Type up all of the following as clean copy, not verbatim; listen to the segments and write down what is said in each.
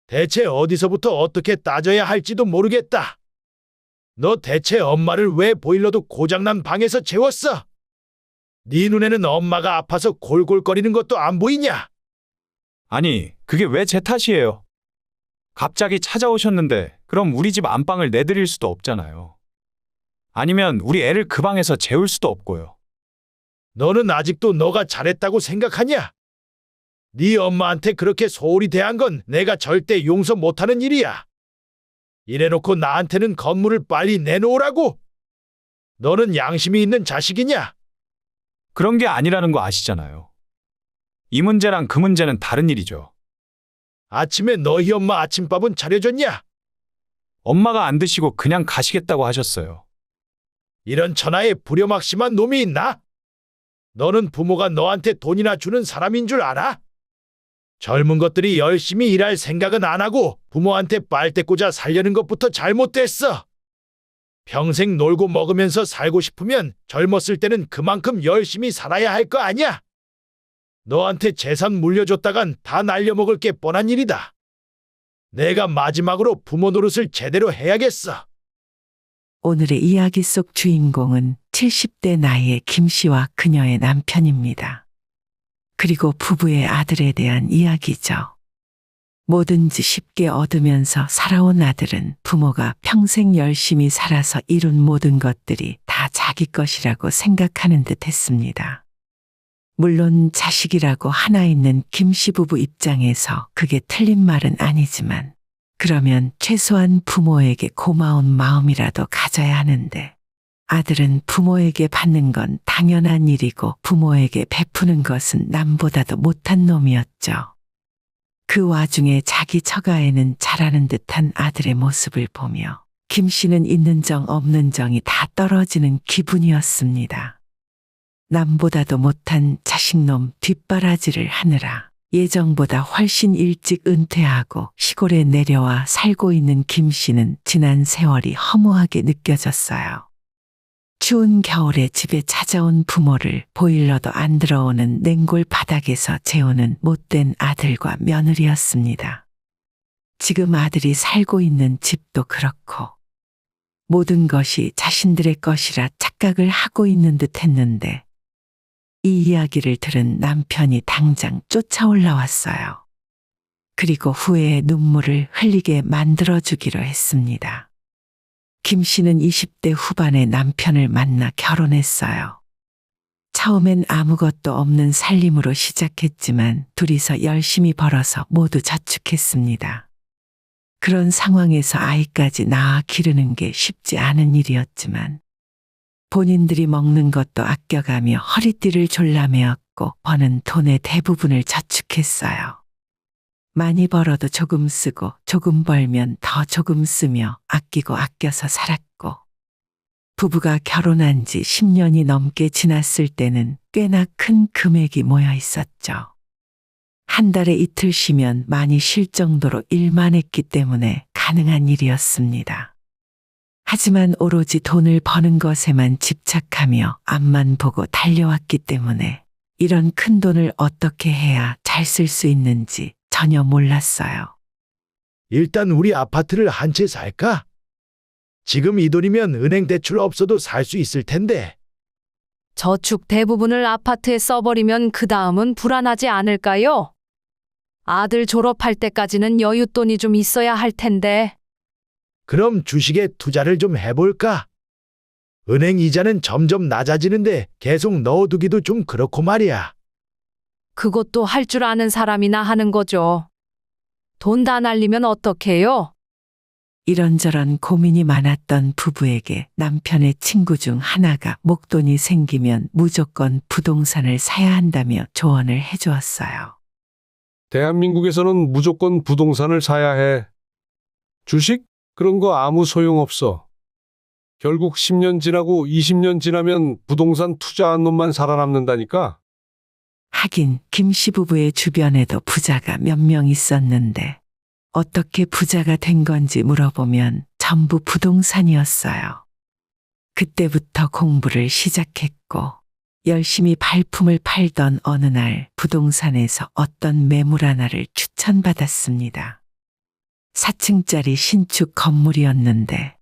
대체 어디서부터 어떻게 따져야 할지도 모르겠다. 너 대체 엄마를 왜 보일러도 고장난 방에서 재웠어? 네 눈에는 엄마가 아파서 골골거리는 것도 안 보이냐? 아니, 그게 왜 제 탓이에요? 갑자기 찾아오셨는데 그럼 우리 집 안방을 내드릴 수도 없잖아요. 아니면 우리 애를 그 방에서 재울 수도 없고요. 너는 아직도 너가 잘했다고 생각하냐? 네 엄마한테 그렇게 소홀히 대한 건 내가 절대 용서 못하는 일이야. 이래놓고 나한테는 건물을 빨리 내놓으라고? 너는 양심이 있는 자식이냐? 그런 게 아니라는 거 아시잖아요. 이 문제랑 그 문제는 다른 일이죠. 아침에 너희 엄마 아침밥은 차려줬냐? 엄마가 안 드시고 그냥 가시겠다고 하셨어요. 이런 천하에 불효막심한 놈이 있나? 너는 부모가 너한테 돈이나 주는 사람인 줄 알아? 젊은 것들이 열심히 일할 생각은 안 하고 부모한테 빨대 꽂아 살려는 것부터 잘못됐어. 평생 놀고 먹으면서 살고 싶으면 젊었을 때는 그만큼 열심히 살아야 할 거 아니야? 너한테 재산 물려줬다간 다 날려먹을 게 뻔한 일이다. 내가 마지막으로 부모 노릇을 제대로 해야겠어. 오늘의 이야기 속 주인공은 70대 나이의 김 씨와 그녀의 남편입니다. 그리고 부부의 아들에 대한 이야기죠. 뭐든지 쉽게 얻으면서 살아온 아들은 부모가 평생 열심히 살아서 이룬 모든 것들이 다 자기 것이라고 생각하는 듯 했습니다. 물론 자식이라고 하나 있는 김 씨 부부 입장에서 그게 틀린 말은 아니지만 그러면 최소한 부모에게 고마운 마음이라도 가져야 하는데 아들은 부모에게 받는 건 당연한 일이고 부모에게 베푸는 것은 남보다도 못한 놈이었죠. 그 와중에 자기 처가에는 잘하는 듯한 아들의 모습을 보며 김 씨는 있는 정 없는 정이 다 떨어지는 기분이었습니다. 남보다도 못한 자식놈 뒷바라지를 하느라 예정보다 훨씬 일찍 은퇴하고 시골에 내려와 살고 있는 김 씨는 지난 세월이 허무하게 느껴졌어요. 추운 겨울에 집에 찾아온 부모를 보일러도 안 들어오는 냉골 바닥에서 재우는 못된 아들과 며느리였습니다. 지금 아들이 살고 있는 집도 그렇고 모든 것이 자신들의 것이라 착각을 하고 있는 듯 했는데 이 이야기를 들은 남편이 당장 쫓아 올라왔어요. 그리고 후회의 눈물을 흘리게 만들어주기로 했습니다. 김 씨는 20대 후반에 남편을 만나 결혼했어요. 처음엔 아무것도 없는 살림으로 시작했지만 둘이서 열심히 벌어서 모두 저축했습니다. 그런 상황에서 아이까지 낳아 기르는 게 쉽지 않은 일이었지만 본인들이 먹는 것도 아껴가며 허리띠를 졸라매었고 버는 돈의 대부분을 저축했어요. 많이 벌어도 조금 쓰고 조금 벌면 더 조금 쓰며 아끼고 아껴서 살았고 부부가 결혼한 지 10년이 넘게 지났을 때는 꽤나 큰 금액이 모여 있었죠. 한 달에 이틀 쉬면 많이 쉴 정도로 일만 했기 때문에 가능한 일이었습니다. 하지만 오로지 돈을 버는 것에만 집착하며 앞만 보고 달려왔기 때문에 이런 큰 돈을 어떻게 해야 잘 쓸 수 있는지 전혀 몰랐어요. 일단 우리 아파트를 한 채 살까? 지금 이 돈이면 은행 대출 없어도 살 수 있을 텐데. 저축 대부분을 아파트에 써버리면 그 다음은 불안하지 않을까요? 아들 졸업할 때까지는 여윳돈이 좀 있어야 할 텐데. 그럼 주식에 투자를 좀 해볼까? 은행 이자는 점점 낮아지는데 계속 넣어두기도 좀 그렇고 말이야. 그것도 할 줄 아는 사람이나 하는 거죠. 돈 다 날리면 어떡해요? 이런저런 고민이 많았던 부부에게 남편의 친구 중 하나가 목돈이 생기면 무조건 부동산을 사야 한다며 조언을 해주었어요. 대한민국에서는 무조건 부동산을 사야 해. 주식? 그런 거 아무 소용없어. 결국 10년 지나고 20년 지나면 부동산 투자한 놈만 살아남는다니까. 하긴 김 씨 부부의 주변에도 부자가 몇 명 있었는데 어떻게 부자가 된 건지 물어보면 전부 부동산이었어요. 그때부터 공부를 시작했고 열심히 발품을 팔던 어느 날 부동산에서 어떤 매물 하나를 추천받았습니다. 4층짜리 신축 건물이었는데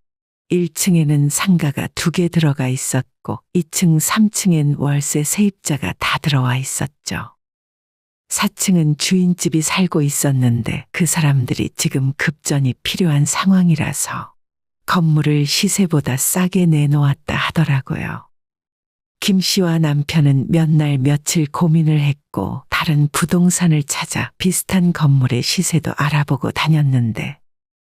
1층에는 상가가 2개 들어가 있었고 2층, 3층엔 월세 세입자가 다 들어와 있었죠. 4층은 주인집이 살고 있었는데 그 사람들이 지금 급전이 필요한 상황이라서 건물을 시세보다 싸게 내놓았다 하더라고요. 김 씨와 남편은 몇 날 며칠 고민을 했고 다른 부동산을 찾아 비슷한 건물의 시세도 알아보고 다녔는데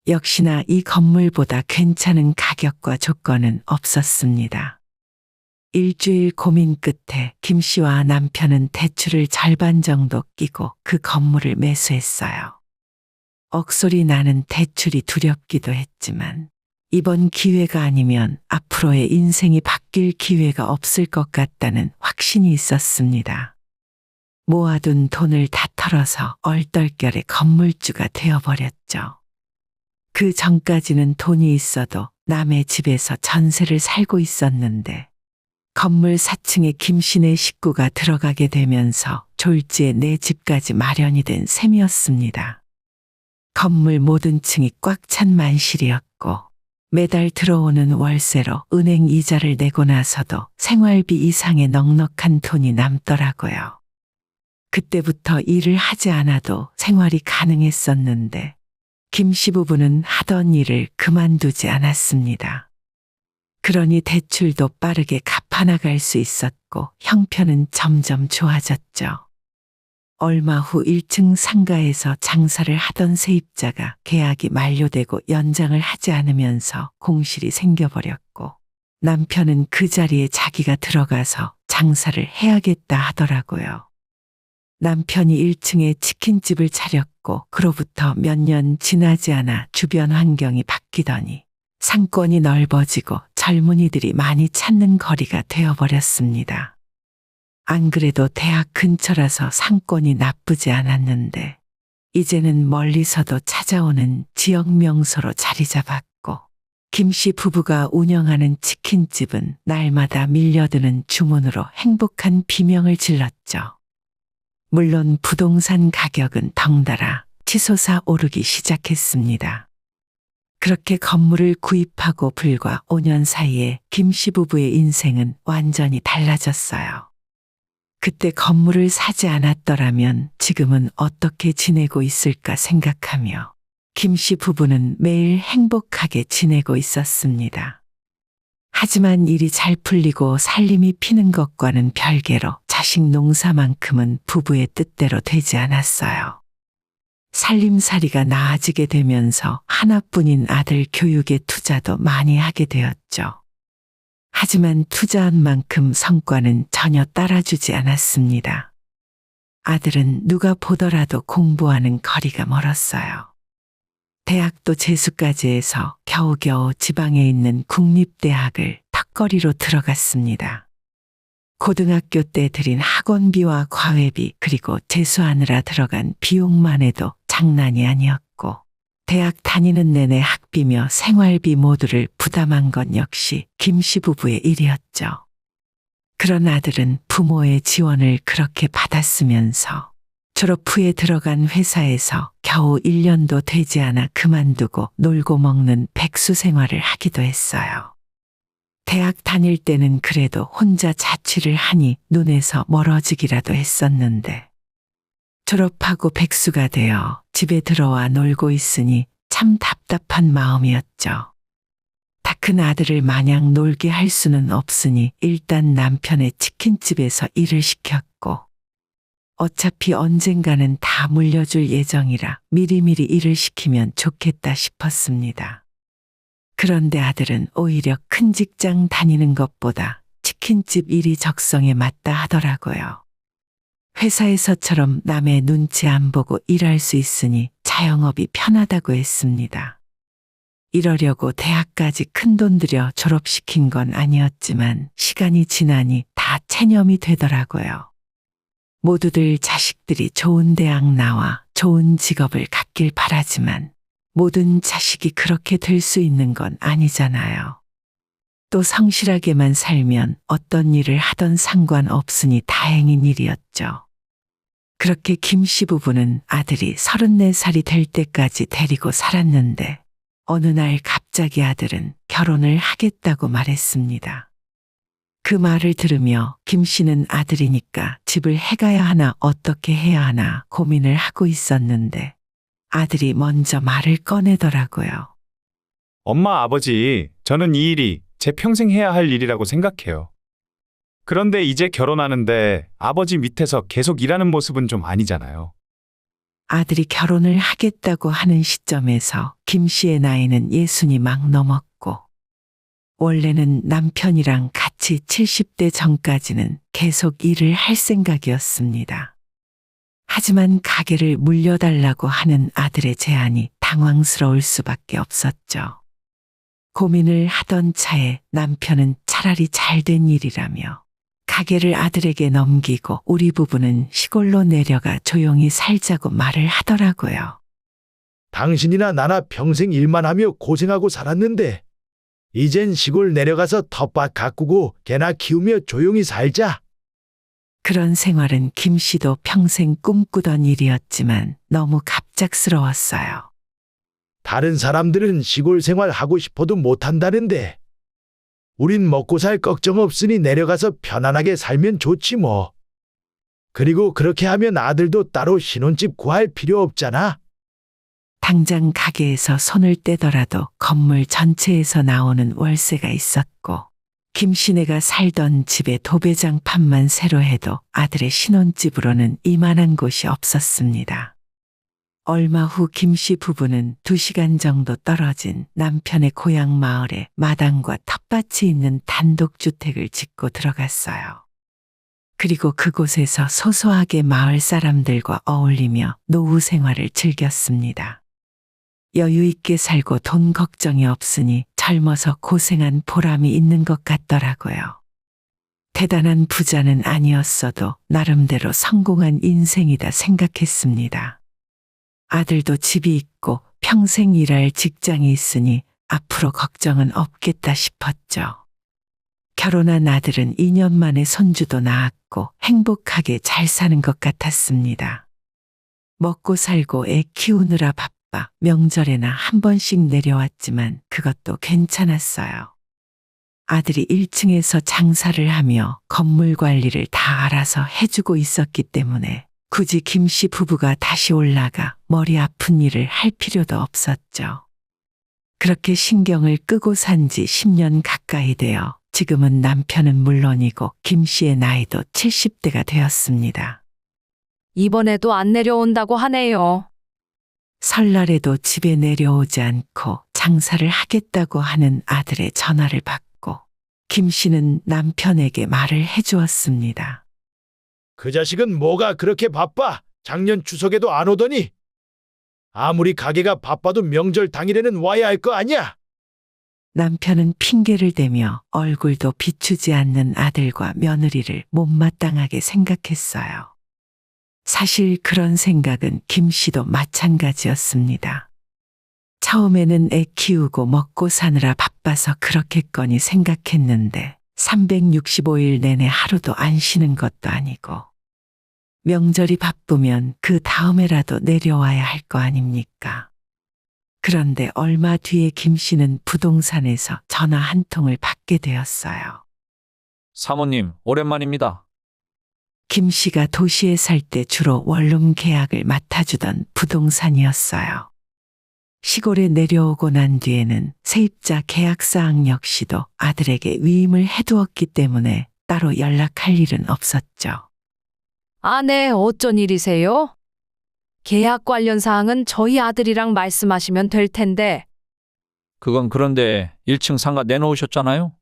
역시나 이 건물보다 괜찮은 가격과 조건은 없었습니다. 일주일 고민 끝에 김 씨와 남편은 대출을 절반 정도 끼고 그 건물을 매수했어요. 억소리 나는 대출이 두렵기도 했지만 이번 기회가 아니면 앞으로의 인생이 바뀔 기회가 없을 것 같다는 확신이 있었습니다. 모아둔 돈을 다 털어서 얼떨결에 건물주가 되어버렸죠. 그 전까지는 돈이 있어도 남의 집에서 전세를 살고 있었는데 건물 4층에 김씨네 식구가 들어가게 되면서 졸지에 내 집까지 마련이 된 셈이었습니다. 건물 모든 층이 꽉 찬 만실이었고 매달 들어오는 월세로 은행 이자를 내고 나서도 생활비 이상의 넉넉한 돈이 남더라고요. 그때부터 일을 하지 않아도 생활이 가능했었는데 김씨 부부는 하던 일을 그만두지 않았습니다. 그러니 대출도 빠르게 갚아나갈 수 있었고 형편은 점점 좋아졌죠. 얼마 후 1층 상가에서 장사를 하던 세입자가 계약이 만료되고 연장을 하지 않으면서 공실이 생겨버렸고 남편은 그 자리에 자기가 들어가서 장사를 해야겠다 하더라고요. 남편이 1층에 치킨집을 차렸고 그로부터 몇 년 지나지 않아 주변 환경이 바뀌더니 상권이 넓어지고 젊은이들이 많이 찾는 거리가 되어버렸습니다. 안 그래도 대학 근처라서 상권이 나쁘지 않았는데 이제는 멀리서도 찾아오는 지역 명소로 자리 잡았고 김씨 부부가 운영하는 치킨집은 날마다 밀려드는 주문으로 행복한 비명을 질렀죠. 물론 부동산 가격은 덩달아 치솟아 오르기 시작했습니다. 그렇게 건물을 구입하고 불과 5년 사이에 김씨 부부의 인생은 완전히 달라졌어요. 그때 건물을 사지 않았더라면 지금은 어떻게 지내고 있을까 생각하며 김씨 부부는 매일 행복하게 지내고 있었습니다. 하지만 일이 잘 풀리고 살림이 피는 것과는 별개로 자식 농사만큼은 부부의 뜻대로 되지 않았어요. 살림살이가 나아지게 되면서 하나뿐인 아들 교육에 투자도 많이 하게 되었죠. 하지만 투자한 만큼 성과는 전혀 따라주지 않았습니다. 아들은 누가 보더라도 공부하는 거리가 멀었어요. 대학도 재수까지 해서 겨우겨우 지방에 있는 국립대학을 턱걸이로 들어갔습니다. 고등학교 때 들인 학원비와 과외비 그리고 재수하느라 들어간 비용만 해도 장난이 아니었고 대학 다니는 내내 학비며 생활비 모두를 부담한 건 역시 김씨 부부의 일이었죠. 그런 아들은 부모의 지원을 그렇게 받았으면서 졸업 후에 들어간 회사에서 겨우 1년도 되지 않아 그만두고 놀고 먹는 백수 생활을 하기도 했어요. 대학 다닐 때는 그래도 혼자 자취를 하니 눈에서 멀어지기라도 했었는데 졸업하고 백수가 되어 집에 들어와 놀고 있으니 참 답답한 마음이었죠. 다 큰 아들을 마냥 놀게 할 수는 없으니 일단 남편의 치킨집에서 일을 시켰고 어차피 언젠가는 다 물려줄 예정이라 미리미리 일을 시키면 좋겠다 싶었습니다. 그런데 아들은 오히려 큰 직장 다니는 것보다 치킨집 일이 적성에 맞다 하더라고요. 회사에서처럼 남의 눈치 안 보고 일할 수 있으니 자영업이 편하다고 했습니다. 이러려고 대학까지 큰돈 들여 졸업시킨 건 아니었지만 시간이 지나니 다 체념이 되더라고요. 모두들 자식들이 좋은 대학 나와 좋은 직업을 갖길 바라지만 모든 자식이 그렇게 될 수 있는 건 아니잖아요. 또 성실하게만 살면 어떤 일을 하던 상관없으니 다행인 일이었죠. 그렇게 김 씨 부부는 아들이 34살이 될 때까지 데리고 살았는데 어느 날 갑자기 아들은 결혼을 하겠다고 말했습니다. 그 말을 들으며 김 씨는 아들이니까 집을 해가야 하나 어떻게 해야 하나 고민을 하고 있었는데 아들이 먼저 말을 꺼내더라고요. 엄마, 아버지, 저는 이 일이 제 평생 해야 할 일이라고 생각해요. 그런데 이제 결혼하는데 아버지 밑에서 계속 일하는 모습은 좀 아니잖아요. 아들이 결혼을 하겠다고 하는 시점에서 김 씨의 나이는 60이 막 넘었고 원래는 남편이랑 같이 70대 전까지는 계속 일을 할 생각이었습니다. 하지만 가게를 물려달라고 하는 아들의 제안이 당황스러울 수밖에 없었죠. 고민을 하던 차에 남편은 차라리 잘된 일이라며 가게를 아들에게 넘기고 우리 부부는 시골로 내려가 조용히 살자고 말을 하더라고요. 당신이나 나나 평생 일만 하며 고생하고 살았는데 이젠 시골 내려가서 텃밭 가꾸고 개나 키우며 조용히 살자. 그런 생활은 김 씨도 평생 꿈꾸던 일이었지만 너무 갑작스러웠어요. 다른 사람들은 시골 생활 하고 싶어도 못한다는데 우린 먹고 살 걱정 없으니 내려가서 편안하게 살면 좋지 뭐. 그리고 그렇게 하면 아들도 따로 신혼집 구할 필요 없잖아. 당장 가게에서 손을 떼더라도 건물 전체에서 나오는 월세가 있었고 김 씨네가 살던 집의 도배장판만 새로 해도 아들의 신혼집으로는 이만한 곳이 없었습니다. 얼마 후 김 씨 부부는 2시간 정도 떨어진 남편의 고향 마을에 마당과 텃밭이 있는 단독주택을 짓고 들어갔어요. 그리고 그곳에서 소소하게 마을 사람들과 어울리며 노후 생활을 즐겼습니다. 여유 있게 살고 돈 걱정이 없으니 젊어서 고생한 보람이 있는 것 같더라고요. 대단한 부자는 아니었어도 나름대로 성공한 인생이다 생각했습니다. 아들도 집이 있고 평생 일할 직장이 있으니 앞으로 걱정은 없겠다 싶었죠. 결혼한 아들은 2년 만에 손주도 낳았고 행복하게 잘 사는 것 같았습니다. 먹고 살고 애 키우느라 바빠 명절에나 한 번씩 내려왔지만 그것도 괜찮았어요. 아들이 1층에서 장사를 하며 건물 관리를 다 알아서 해주고 있었기 때문에 굳이 김 씨 부부가 다시 올라가 머리 아픈 일을 할 필요도 없었죠. 그렇게 신경을 끄고 산 지 10년 가까이 되어 지금은 남편은 물론이고 김 씨의 나이도 70대가 되었습니다. 이번에도 안 내려온다고 하네요. 설날에도 집에 내려오지 않고 장사를 하겠다고 하는 아들의 전화를 받고 김 씨는 남편에게 말을 해주었습니다. 그 자식은 뭐가 그렇게 바빠? 작년 추석에도 안 오더니. 아무리 가게가 바빠도 명절 당일에는 와야 할 거 아니야? 남편은 핑계를 대며 얼굴도 비추지 않는 아들과 며느리를 못마땅하게 생각했어요. 사실 그런 생각은 김 씨도 마찬가지였습니다. 처음에는 애 키우고 먹고 사느라 바빠서 그렇겠거니 생각했는데 365일 내내 하루도 안 쉬는 것도 아니고 명절이 바쁘면 그 다음에라도 내려와야 할 거 아닙니까? 그런데 얼마 뒤에 김 씨는 부동산에서 전화 한 통을 받게 되었어요. 사모님, 오랜만입니다. 김 씨가 도시에 살 때 주로 원룸 계약을 맡아주던 부동산이었어요. 시골에 내려오고 난 뒤에는 세입자 계약사항 역시도 아들에게 위임을 해두었기 때문에 따로 연락할 일은 없었죠. 아, 네, 어쩐 일이세요? 계약 관련 사항은 저희 아들이랑 말씀하시면 될 텐데. 그건 그런데 1층 상가 내놓으셨잖아요?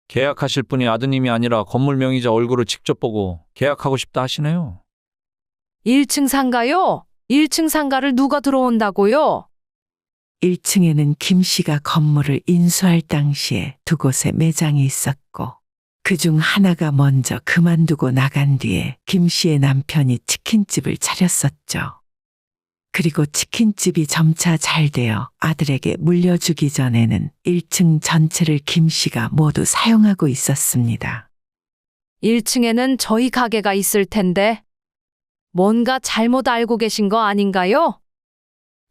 계약하실 분이 아드님이 아니라 건물 명의자 얼굴을 직접 보고 계약하고 싶다 하시네요. 1층 상가요? 1층 상가를 누가 들어온다고요? 1층에는 김 씨가 건물을 인수할 당시에 2곳에 매장이 있었고 그중 하나가 먼저 그만두고 나간 뒤에 김 씨의 남편이 치킨집을 차렸었죠. 그리고 치킨집이 점차 잘 되어 아들에게 물려주기 전에는 1층 전체를 김 씨가 모두 사용하고 있었습니다. 1층에는 저희 가게가 있을 텐데. 뭔가 잘못 알고 계신 거 아닌가요?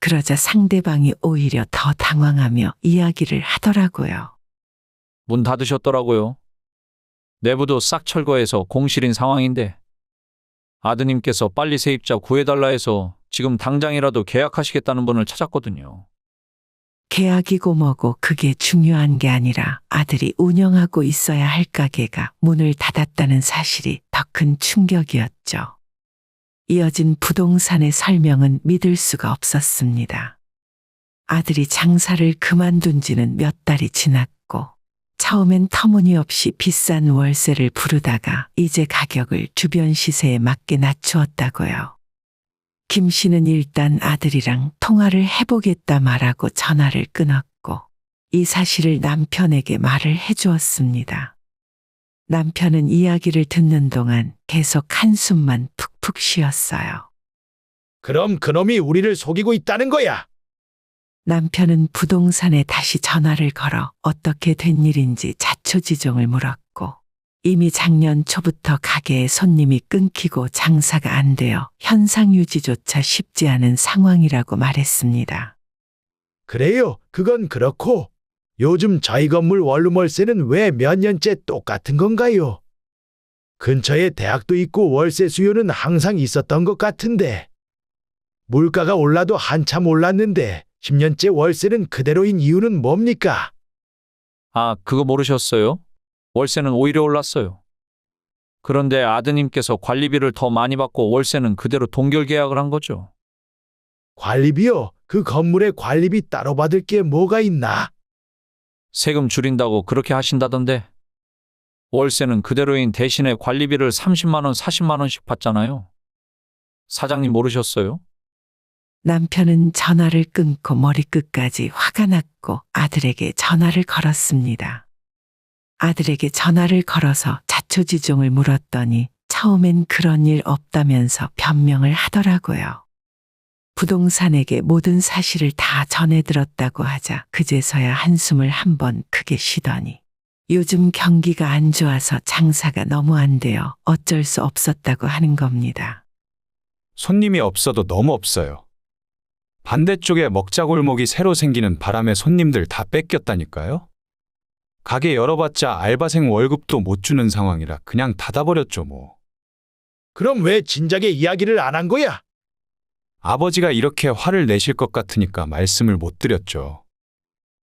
그러자 상대방이 오히려 더 당황하며 이야기를 하더라고요. 문 닫으셨더라고요. 내부도 싹 철거해서 공실인 상황인데 아드님께서 빨리 세입자 구해달라 해서 지금 당장이라도 계약하시겠다는 분을 찾았거든요. 계약이고 뭐고 그게 중요한 게 아니라 아들이 운영하고 있어야 할 가게가 문을 닫았다는 사실이 더 큰 충격이었죠. 이어진 부동산의 설명은 믿을 수가 없었습니다. 아들이 장사를 그만둔 지는 몇 달이 지났고 처음엔 터무니없이 비싼 월세를 부르다가 이제 가격을 주변 시세에 맞게 낮추었다고요. 김 씨는 일단 아들이랑 통화를 해보겠다 말하고 전화를 끊었고 이 사실을 남편에게 말을 해주었습니다. 남편은 이야기를 듣는 동안 계속 한숨만 푹푹 쉬었어요. 그럼 그놈이 우리를 속이고 있다는 거야. 남편은 부동산에 다시 전화를 걸어 어떻게 된 일인지 자초지종을 물었고 이미 작년 초부터 가게에 손님이 끊기고 장사가 안 되어 현상 유지조차 쉽지 않은 상황이라고 말했습니다. 그래요. 그건 그렇고 요즘 저희 건물 원룸 월세는 왜 몇 년째 똑같은 건가요? 근처에 대학도 있고 월세 수요는 항상 있었던 것 같은데 물가가 올라도 한참 올랐는데 10년째 월세는 그대로인 이유는 뭡니까? 아, 그거 모르셨어요? 월세는 오히려 올랐어요. 그런데 아드님께서 관리비를 더 많이 받고 월세는 그대로 동결 계약을 한 거죠. 관리비요? 그 건물에 관리비 따로 받을 게 뭐가 있나? 세금 줄인다고 그렇게 하신다던데. 월세는 그대로인 대신에 관리비를 30만 원, 40만 원씩 받잖아요. 사장님 모르셨어요? 남편은 전화를 끊고 머리끝까지 화가 났고 아들에게 전화를 걸었습니다. 아들에게 전화를 걸어서 자초지종을 물었더니 처음엔 그런 일 없다면서 변명을 하더라고요. 부동산에게 모든 사실을 다 전해들었다고 하자 그제서야 한숨을 한번 크게 쉬더니 요즘 경기가 안 좋아서 장사가 너무 안 되어 어쩔 수 없었다고 하는 겁니다. 손님이 없어도 너무 없어요. 반대쪽에 먹자골목이 새로 생기는 바람에 손님들 다 뺏겼다니까요. 가게 열어봤자 알바생 월급도 못 주는 상황이라 그냥 닫아버렸죠 뭐. 그럼 왜 진작에 이야기를 안 한 거야? 아버지가 이렇게 화를 내실 것 같으니까 말씀을 못 드렸죠.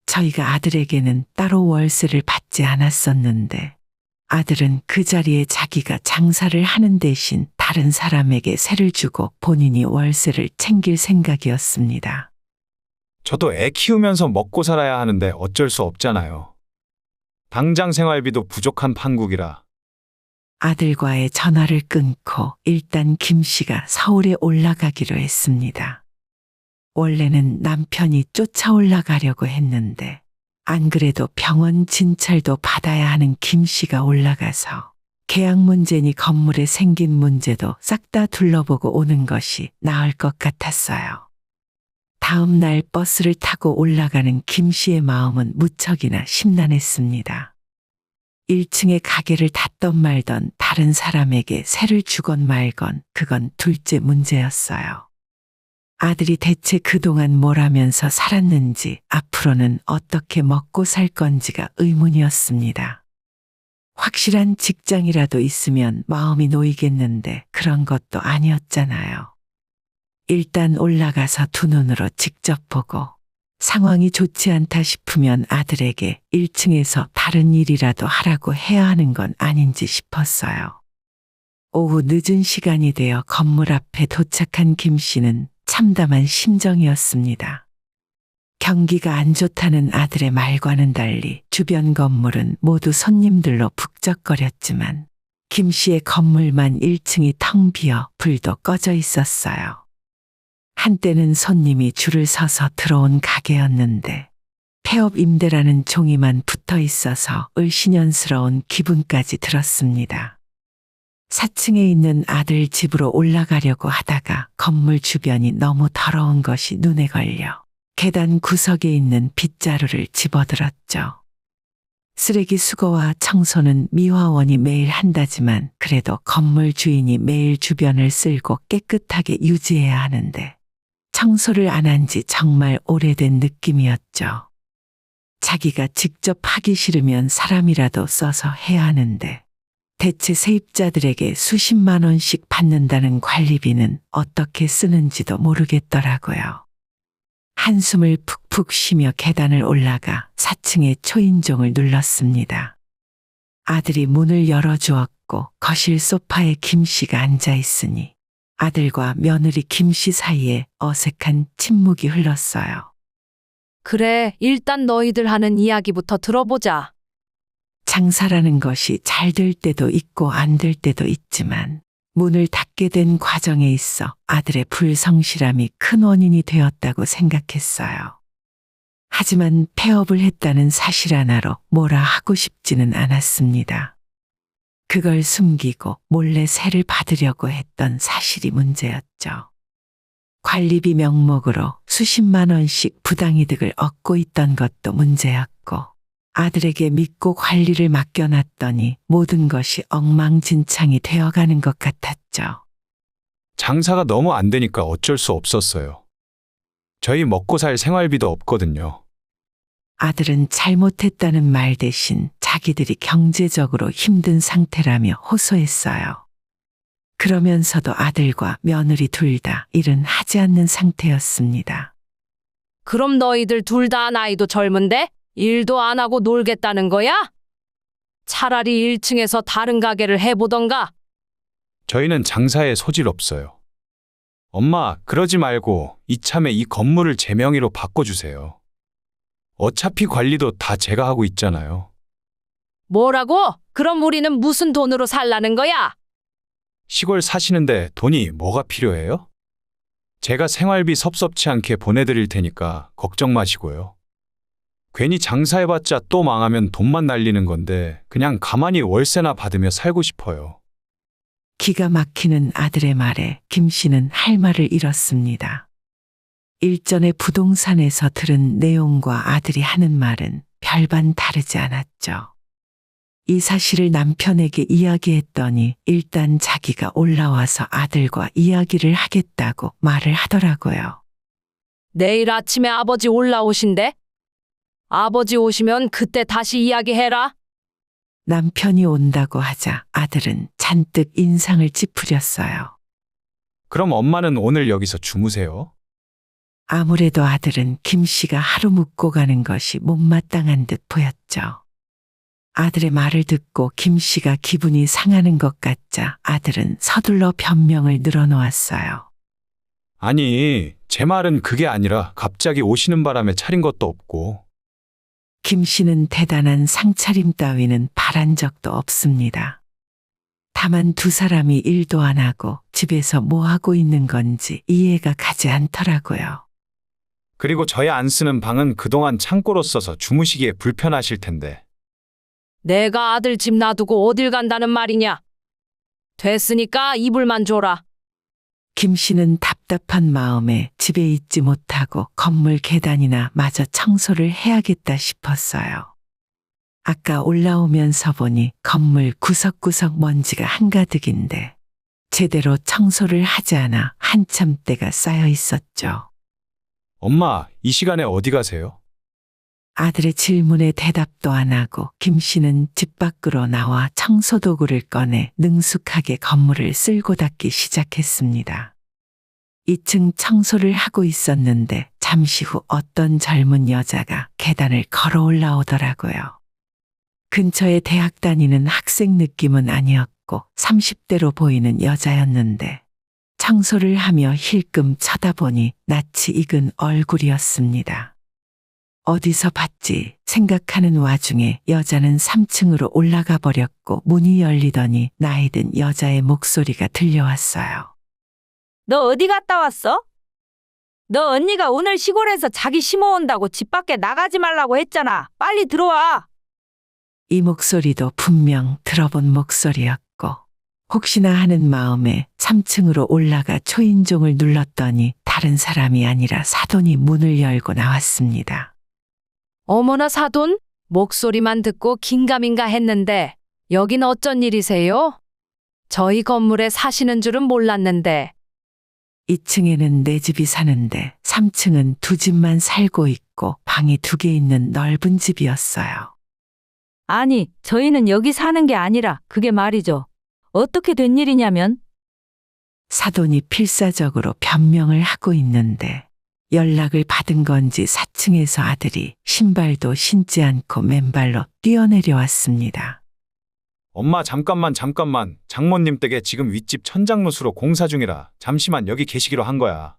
저희가 아들에게는 따로 월세를 받지 않았었는데 아들은 그 자리에 자기가 장사를 하는 대신 다른 사람에게 세를 주고 본인이 월세를 챙길 생각이었습니다. 저도 애 키우면서 먹고 살아야 하는데 어쩔 수 없잖아요. 당장 생활비도 부족한 판국이라. 아들과의 전화를 끊고 일단 김 씨가 서울에 올라가기로 했습니다. 원래는 남편이 쫓아 올라가려고 했는데 안 그래도 병원 진찰도 받아야 하는 김 씨가 올라가서 계약 문제니 건물에 생긴 문제도 싹 다 둘러보고 오는 것이 나을 것 같았어요. 다음 날 버스를 타고 올라가는 김 씨의 마음은 무척이나 심란했습니다. 1층에 가게를 닫던 말던 다른 사람에게 세를 주건 말건 그건 둘째 문제였어요. 아들이 대체 그동안 뭘 하면서 살았는지 앞으로는 어떻게 먹고 살 건지가 의문이었습니다. 확실한 직장이라도 있으면 마음이 놓이겠는데 그런 것도 아니었잖아요. 일단 올라가서 두 눈으로 직접 보고 상황이 좋지 않다 싶으면 아들에게 1층에서 다른 일이라도 하라고 해야 하는 건 아닌지 싶었어요. 오후 늦은 시간이 되어 건물 앞에 도착한 김 씨는 참담한 심정이었습니다. 경기가 안 좋다는 아들의 말과는 달리 주변 건물은 모두 손님들로 북적거렸지만 김 씨의 건물만 1층이 텅 비어 불도 꺼져 있었어요. 한때는 손님이 줄을 서서 들어온 가게였는데 폐업 임대라는 종이만 붙어 있어서 을씨년스러운 기분까지 들었습니다. 4층에 있는 아들 집으로 올라가려고 하다가 건물 주변이 너무 더러운 것이 눈에 걸려 계단 구석에 있는 빗자루를 집어들었죠. 쓰레기 수거와 청소는 미화원이 매일 한다지만 그래도 건물 주인이 매일 주변을 쓸고 깨끗하게 유지해야 하는데 청소를 안 한 지 정말 오래된 느낌이었죠. 자기가 직접 하기 싫으면 사람이라도 써서 해야 하는데 대체 세입자들에게 수십만 원씩 받는다는 관리비는 어떻게 쓰는지도 모르겠더라고요. 한숨을 푹푹 쉬며 계단을 올라가 4층의 초인종을 눌렀습니다. 아들이 문을 열어주었고 거실 소파에 김 씨가 앉아 있으니 아들과 며느리 김 씨 사이에 어색한 침묵이 흘렀어요. 그래, 일단 너희들 하는 이야기부터 들어보자. 장사라는 것이 잘 될 때도 있고 안 될 때도 있지만 문을 닫게 된 과정에 있어 아들의 불성실함이 큰 원인이 되었다고 생각했어요. 하지만 폐업을 했다는 사실 하나로 뭐라 하고 싶지는 않았습니다. 그걸 숨기고 몰래 세를 받으려고 했던 사실이 문제였죠. 관리비 명목으로 수십만 원씩 부당이득을 얻고 있던 것도 문제였고 아들에게 믿고 관리를 맡겨놨더니 모든 것이 엉망진창이 되어가는 것 같았죠. 장사가 너무 안 되니까 어쩔 수 없었어요. 저희 먹고 살 생활비도 없거든요. 아들은 잘못했다는 말 대신 자기들이 경제적으로 힘든 상태라며 호소했어요. 그러면서도 아들과 며느리 둘 다 일은 하지 않는 상태였습니다. 그럼 너희들 둘 다 나이도 젊은데 일도 안 하고 놀겠다는 거야? 차라리 1층에서 다른 가게를 해보던가. 저희는 장사에 소질 없어요. 엄마, 그러지 말고 이참에 이 건물을 제 명의로 바꿔주세요. 어차피 관리도 다 제가 하고 있잖아요. 뭐라고? 그럼 우리는 무슨 돈으로 살라는 거야? 시골 사시는데 돈이 뭐가 필요해요? 제가 생활비 섭섭치 않게 보내드릴 테니까 걱정 마시고요. 괜히 장사해봤자 또 망하면 돈만 날리는 건데 그냥 가만히 월세나 받으며 살고 싶어요. 기가 막히는 아들의 말에 김 씨는 할 말을 잃었습니다. 일전에 부동산에서 들은 내용과 아들이 하는 말은 별반 다르지 않았죠. 이 사실을 남편에게 이야기했더니 일단 자기가 올라와서 아들과 이야기를 하겠다고 말을 하더라고요. 내일 아침에 아버지 올라오신대? 아버지 오시면 그때 다시 이야기해라. 남편이 온다고 하자 아들은 잔뜩 인상을 찌푸렸어요. 그럼 엄마는 오늘 여기서 주무세요? 아무래도 아들은 김 씨가 하루 묵고 가는 것이 못마땅한 듯 보였죠. 아들의 말을 듣고 김 씨가 기분이 상하는 것 같자 아들은 서둘러 변명을 늘어놓았어요. 아니, 제 말은 그게 아니라 갑자기 오시는 바람에 차린 것도 없고. 김 씨는 대단한 상차림 따위는 바란 적도 없습니다. 다만 두 사람이 일도 안 하고 집에서 뭐 하고 있는 건지 이해가 가지 않더라고요. 그리고 저희 안 쓰는 방은 그동안 창고로 써서 주무시기에 불편하실 텐데. 내가 아들 집 놔두고 어딜 간다는 말이냐? 됐으니까 이불만 줘라. 김 씨는 답답한 마음에 집에 있지 못하고 건물 계단이나 마저 청소를 해야겠다 싶었어요. 아까 올라오면서 보니 건물 구석구석 먼지가 한가득인데 제대로 청소를 하지 않아 한참 때가 쌓여 있었죠. 엄마, 이 시간에 어디 가세요? 아들의 질문에 대답도 안 하고 김 씨는 집 밖으로 나와 청소도구를 꺼내 능숙하게 건물을 쓸고 닦기 시작했습니다. 2층 청소를 하고 있었는데 잠시 후 어떤 젊은 여자가 계단을 걸어 올라오더라고요. 근처에 대학 다니는 학생 느낌은 아니었고 30대로 보이는 여자였는데 청소를 하며 힐끔 쳐다보니 낯이 익은 얼굴이었습니다. 어디서 봤지 생각하는 와중에 여자는 3층으로 올라가 버렸고 문이 열리더니 나이든 여자의 목소리가 들려왔어요. 너 어디 갔다 왔어? 너 언니가 오늘 시골에서 자기 심어온다고 집 밖에 나가지 말라고 했잖아. 빨리 들어와. 이 목소리도 분명 들어본 목소리였고 혹시나 하는 마음에 3층으로 올라가 초인종을 눌렀더니 다른 사람이 아니라 사돈이 문을 열고 나왔습니다. 어머나 사돈? 목소리만 듣고 긴가민가 했는데 여긴 어쩐 일이세요? 저희 건물에 사시는 줄은 몰랐는데. 2층에는 내 집이 사는데 3층은 두 집만 살고 있고 방이 2개 있는 넓은 집이었어요. 아니, 저희는 여기 사는 게 아니라 그게 말이죠. 어떻게 된 일이냐면 사돈이 필사적으로 변명을 하고 있는데 연락을 받은 건지 4층에서 아들이 신발도 신지 않고 맨발로 뛰어내려왔습니다. 엄마 잠깐만. 장모님 댁에 지금 윗집 천장누수로 공사 중이라 잠시만 여기 계시기로 한 거야.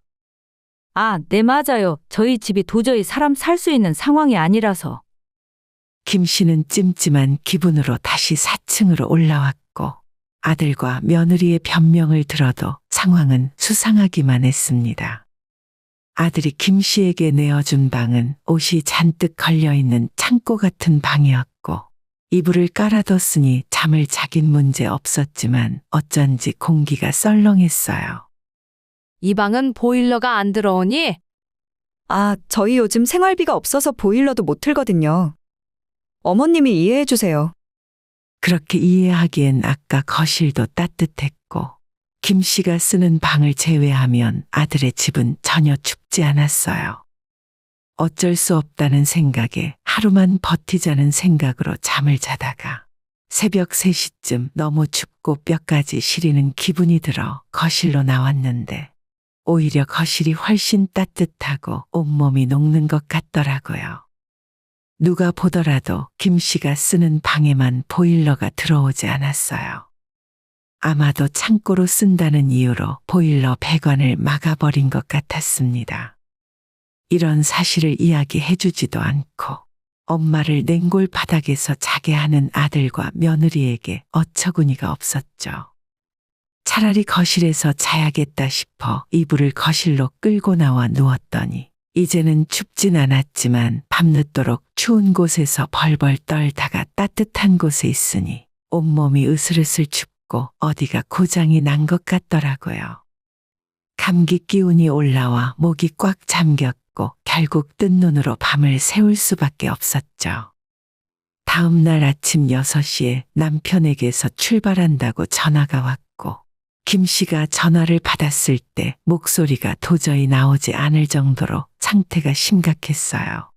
아, 네 맞아요. 저희 집이 도저히 사람 살 수 있는 상황이 아니라서. 김 씨는 찜찜한 기분으로 다시 4층으로 올라왔고 아들과 며느리의 변명을 들어도 상황은 수상하기만 했습니다. 아들이 김 씨에게 내어준 방은 옷이 잔뜩 걸려있는 창고 같은 방이었고 이불을 깔아뒀으니 잠을 자긴 문제 없었지만 어쩐지 공기가 썰렁했어요. 이 방은 보일러가 안 들어오니? 아, 저희 요즘 생활비가 없어서 보일러도 못 틀거든요. 어머님이 이해해 주세요. 그렇게 이해하기엔 아까 거실도 따뜻했고 김 씨가 쓰는 방을 제외하면 아들의 집은 전혀 춥지 않았어요. 어쩔 수 없다는 생각에 하루만 버티자는 생각으로 잠을 자다가 새벽 3시쯤 너무 춥고 뼈까지 시리는 기분이 들어 거실로 나왔는데 오히려 거실이 훨씬 따뜻하고 온몸이 녹는 것 같더라고요. 누가 보더라도 김 씨가 쓰는 방에만 보일러가 들어오지 않았어요. 아마도 창고로 쓴다는 이유로 보일러 배관을 막아버린 것 같았습니다. 이런 사실을 이야기해 주지도 않고 엄마를 냉골 바닥에서 자게 하는 아들과 며느리에게 어처구니가 없었죠. 차라리 거실에서 자야겠다 싶어 이불을 거실로 끌고 나와 누웠더니 이제는 춥진 않았지만 밤늦도록 추운 곳에서 벌벌 떨다가 따뜻한 곳에 있으니 온몸이 으슬으슬 춥고 어디가 고장이 난 것 같더라고요. 감기 기운이 올라와 목이 꽉 잠겼고 결국 뜬 눈으로 밤을 새울 수밖에 없었죠. 다음 날 아침 6시에 남편에게서 출발한다고 전화가 왔고 김 씨가 전화를 받았을 때 목소리가 도저히 나오지 않을 정도로 상태가 심각했어요.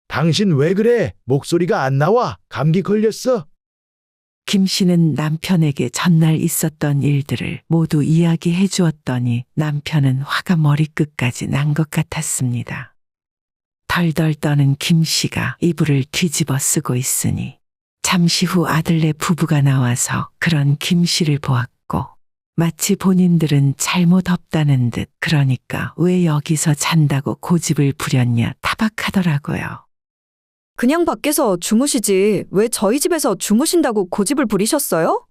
당신 왜 그래? 목소리가 안 나와. 감기 걸렸어? 김 씨는 남편에게 전날 있었던 일들을 모두 이야기해 주었더니 남편은 화가 머리끝까지 난 것 같았습니다. 덜덜 떠는 김 씨가 이불을 뒤집어 쓰고 있으니 잠시 후 아들네 부부가 나와서 그런 김 씨를 보았고 마치 본인들은 잘못 없다는 듯 그러니까 왜 여기서 잔다고 고집을 부렸냐 타박하더라고요. 그냥 밖에서 주무시지 왜 저희 집에서 주무신다고 고집을 부리셨어요?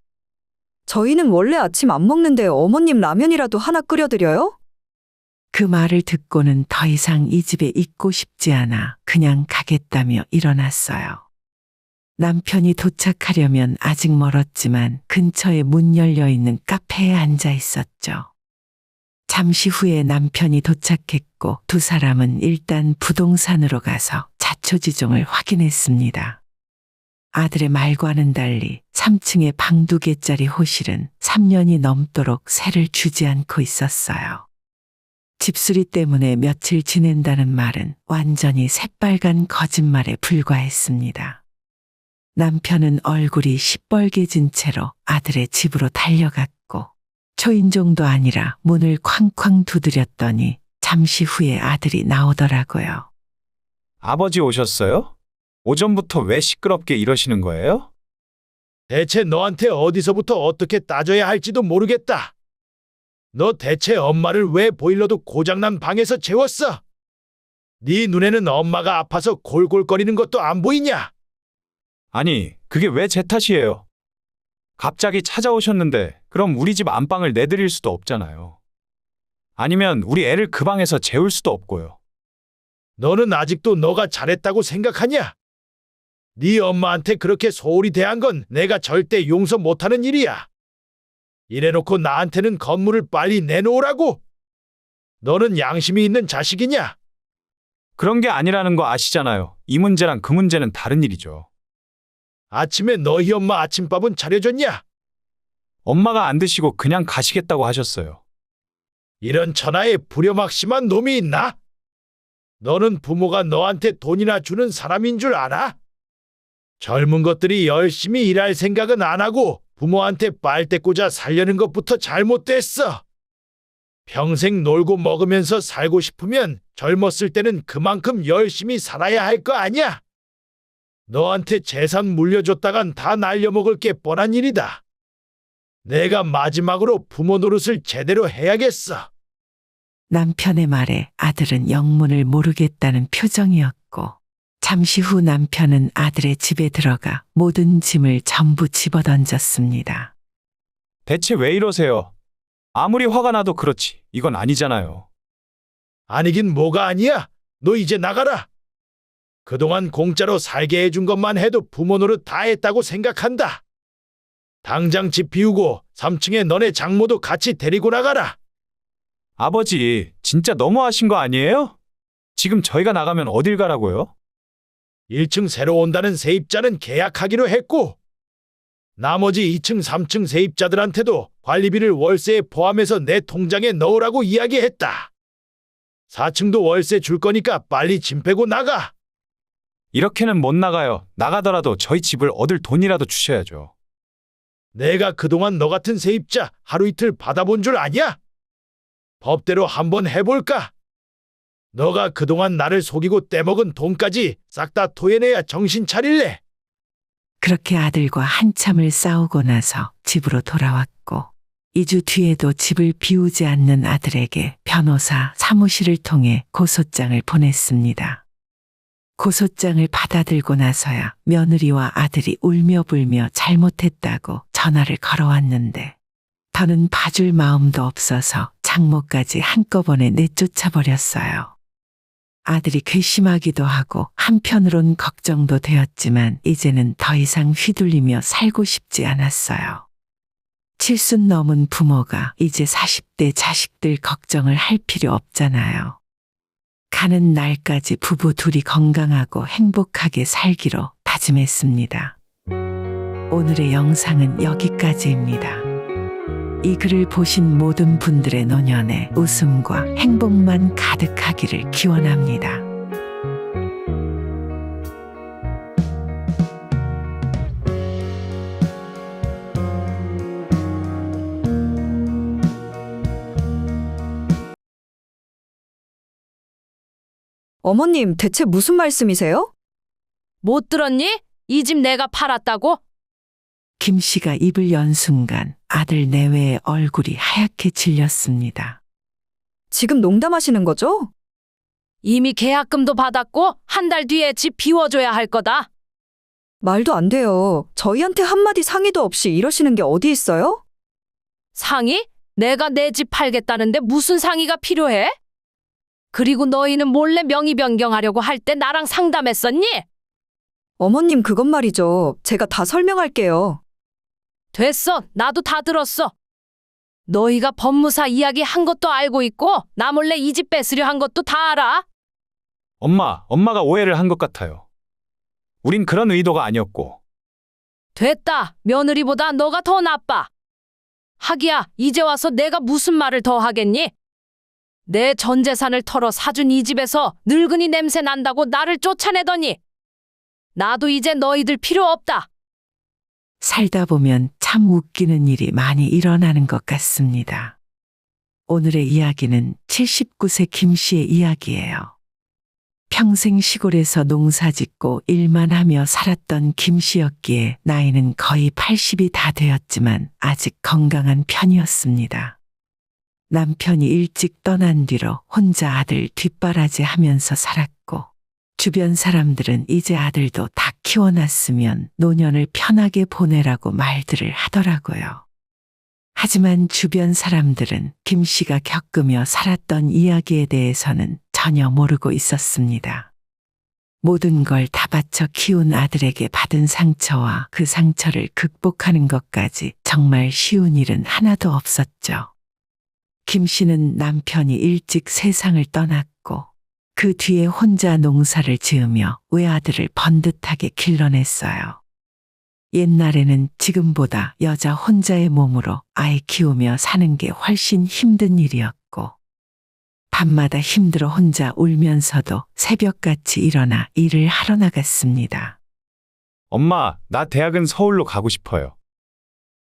저희는 원래 아침 안 먹는데 어머님 라면이라도 하나 끓여드려요? 그 말을 듣고는 더 이상 이 집에 있고 싶지 않아 그냥 가겠다며 일어났어요. 남편이 도착하려면 아직 멀었지만 근처에 문 열려 있는 카페에 앉아 있었죠. 잠시 후에 남편이 도착했고 두 사람은 일단 부동산으로 가서 자초지종을 확인했습니다. 아들의 말과는 달리 3층의 방 2개짜리 호실은 3년이 넘도록 세를 주지 않고 있었어요. 집수리 때문에 며칠 지낸다는 말은 완전히 새빨간 거짓말에 불과했습니다. 남편은 얼굴이 시뻘개진 채로 아들의 집으로 달려갔고 초인종도 아니라 문을 쾅쾅 두드렸더니 잠시 후에 아들이 나오더라고요. 아버지 오셨어요? 오전부터 왜 시끄럽게 이러시는 거예요? 대체 너한테 어디서부터 어떻게 따져야 할지도 모르겠다. 너 대체 엄마를 왜 보일러도 고장난 방에서 재웠어? 네 눈에는 엄마가 아파서 골골거리는 것도 안 보이냐? 아니, 그게 왜 제 탓이에요? 갑자기 찾아오셨는데 그럼 우리 집 안방을 내드릴 수도 없잖아요. 아니면 우리 애를 그 방에서 재울 수도 없고요. 너는 아직도 너가 잘했다고 생각하냐? 네 엄마한테 그렇게 소홀히 대한 건 내가 절대 용서 못하는 일이야. 이래놓고 나한테는 건물을 빨리 내놓으라고? 너는 양심이 있는 자식이냐? 그런 게 아니라는 거 아시잖아요. 이 문제랑 그 문제는 다른 일이죠. 아침에 너희 엄마 아침밥은 차려줬냐? 엄마가 안 드시고 그냥 가시겠다고 하셨어요. 이런 천하에 불효막심한 놈이 있나? 너는 부모가 너한테 돈이나 주는 사람인 줄 알아? 젊은 것들이 열심히 일할 생각은 안 하고 부모한테 빨대 꽂아 살려는 것부터 잘못됐어. 평생 놀고 먹으면서 살고 싶으면 젊었을 때는 그만큼 열심히 살아야 할 거 아니야? 너한테 재산 물려줬다간 다 날려먹을 게 뻔한 일이다. 내가 마지막으로 부모 노릇을 제대로 해야겠어. 남편의 말에 아들은 영문을 모르겠다는 표정이었고, 잠시 후 남편은 아들의 집에 들어가 모든 짐을 전부 집어던졌습니다. 대체 왜 이러세요? 아무리 화가 나도 그렇지. 이건 아니잖아요. 아니긴 뭐가 아니야. 너 이제 나가라. 그동안 공짜로 살게 해준 것만 해도 부모 노릇 다 했다고 생각한다. 당장 집 비우고 3층에 너네 장모도 같이 데리고 나가라. 아버지, 진짜 너무하신 거 아니에요? 지금 저희가 나가면 어딜 가라고요? 1층 새로 온다는 세입자는 계약하기로 했고, 나머지 2층, 3층 세입자들한테도 관리비를 월세에 포함해서 내 통장에 넣으라고 이야기했다. 4층도 월세 줄 거니까 빨리 짐 빼고 나가. 이렇게는 못 나가요. 나가더라도 저희 집을 얻을 돈이라도 주셔야죠. 내가 그동안 너 같은 세입자 하루 이틀 받아본 줄 아냐? 법대로 한번 해볼까? 너가 그동안 나를 속이고 떼먹은 돈까지 싹 다 토해내야 정신 차릴래. 그렇게 아들과 한참을 싸우고 나서 집으로 돌아왔고, 2주 뒤에도 집을 비우지 않는 아들에게 변호사 사무실을 통해 고소장을 보냈습니다. 고소장을 받아들고 나서야 며느리와 아들이 울며 불며 잘못했다고 전화를 걸어왔는데, 더는 봐줄 마음도 없어서 장모까지 한꺼번에 내쫓아버렸어요. 아들이 괘씸하기도 하고 한편으론 걱정도 되었지만 이제는 더 이상 휘둘리며 살고 싶지 않았어요. 70 넘은 부모가 이제 40대 자식들 걱정을 할 필요 없잖아요. 가는 날까지 부부 둘이 건강하고 행복하게 살기로 다짐했습니다. 오늘의 영상은 여기까지입니다. 이 글을 보신 모든 분들의 노년에 웃음과 행복만 가득하기를 기원합니다. 어머님, 대체 무슨 말씀이세요? 못 들었니? 이 집 내가 팔았다고? 김 씨가 입을 연 순간 아들 내외의 얼굴이 하얗게 질렸습니다. 지금 농담하시는 거죠? 이미 계약금도 받았고 한 달 뒤에 집 비워줘야 할 거다. 말도 안 돼요. 저희한테 한마디 상의도 없이 이러시는 게 어디 있어요? 상의? 내가 내 집 팔겠다는데 무슨 상의가 필요해? 그리고 너희는 몰래 명의 변경하려고 할 때 나랑 상담했었니? 어머님, 그건 말이죠. 제가 다 설명할게요. 됐어. 나도 다 들었어. 너희가 법무사 이야기 한 것도 알고 있고 나 몰래 이 집 뺏으려 한 것도 다 알아. 엄마가 오해를 한 것 같아요. 우린 그런 의도가 아니었고. 됐다. 며느리보다 너가 더 나빠. 하기야, 이제 와서 내가 무슨 말을 더 하겠니? 내 전 재산을 털어 사준 이 집에서 늙은이 냄새 난다고 나를 쫓아내더니 나도 이제 너희들 필요 없다. 살다 보면 참 웃기는 일이 많이 일어나는 것 같습니다. 오늘의 이야기는 79세 김 씨의 이야기예요. 평생 시골에서 농사 짓고 일만 하며 살았던 김 씨였기에 나이는 거의 80이 다 되었지만 아직 건강한 편이었습니다. 남편이 일찍 떠난 뒤로 혼자 아들 뒷바라지 하면서 살았고, 주변 사람들은 이제 아들도 다 키워놨으면 노년을 편하게 보내라고 말들을 하더라고요. 하지만 주변 사람들은 김 씨가 겪으며 살았던 이야기에 대해서는 전혀 모르고 있었습니다. 모든 걸 다 바쳐 키운 아들에게 받은 상처와 그 상처를 극복하는 것까지 정말 쉬운 일은 하나도 없었죠. 김 씨는 남편이 일찍 세상을 떠났고 그 뒤에 혼자 농사를 지으며 외아들을 번듯하게 길러냈어요. 옛날에는 지금보다 여자 혼자의 몸으로 아이 키우며 사는 게 훨씬 힘든 일이었고, 밤마다 힘들어 혼자 울면서도 새벽같이 일어나 일을 하러 나갔습니다. 엄마, 나 대학은 서울로 가고 싶어요.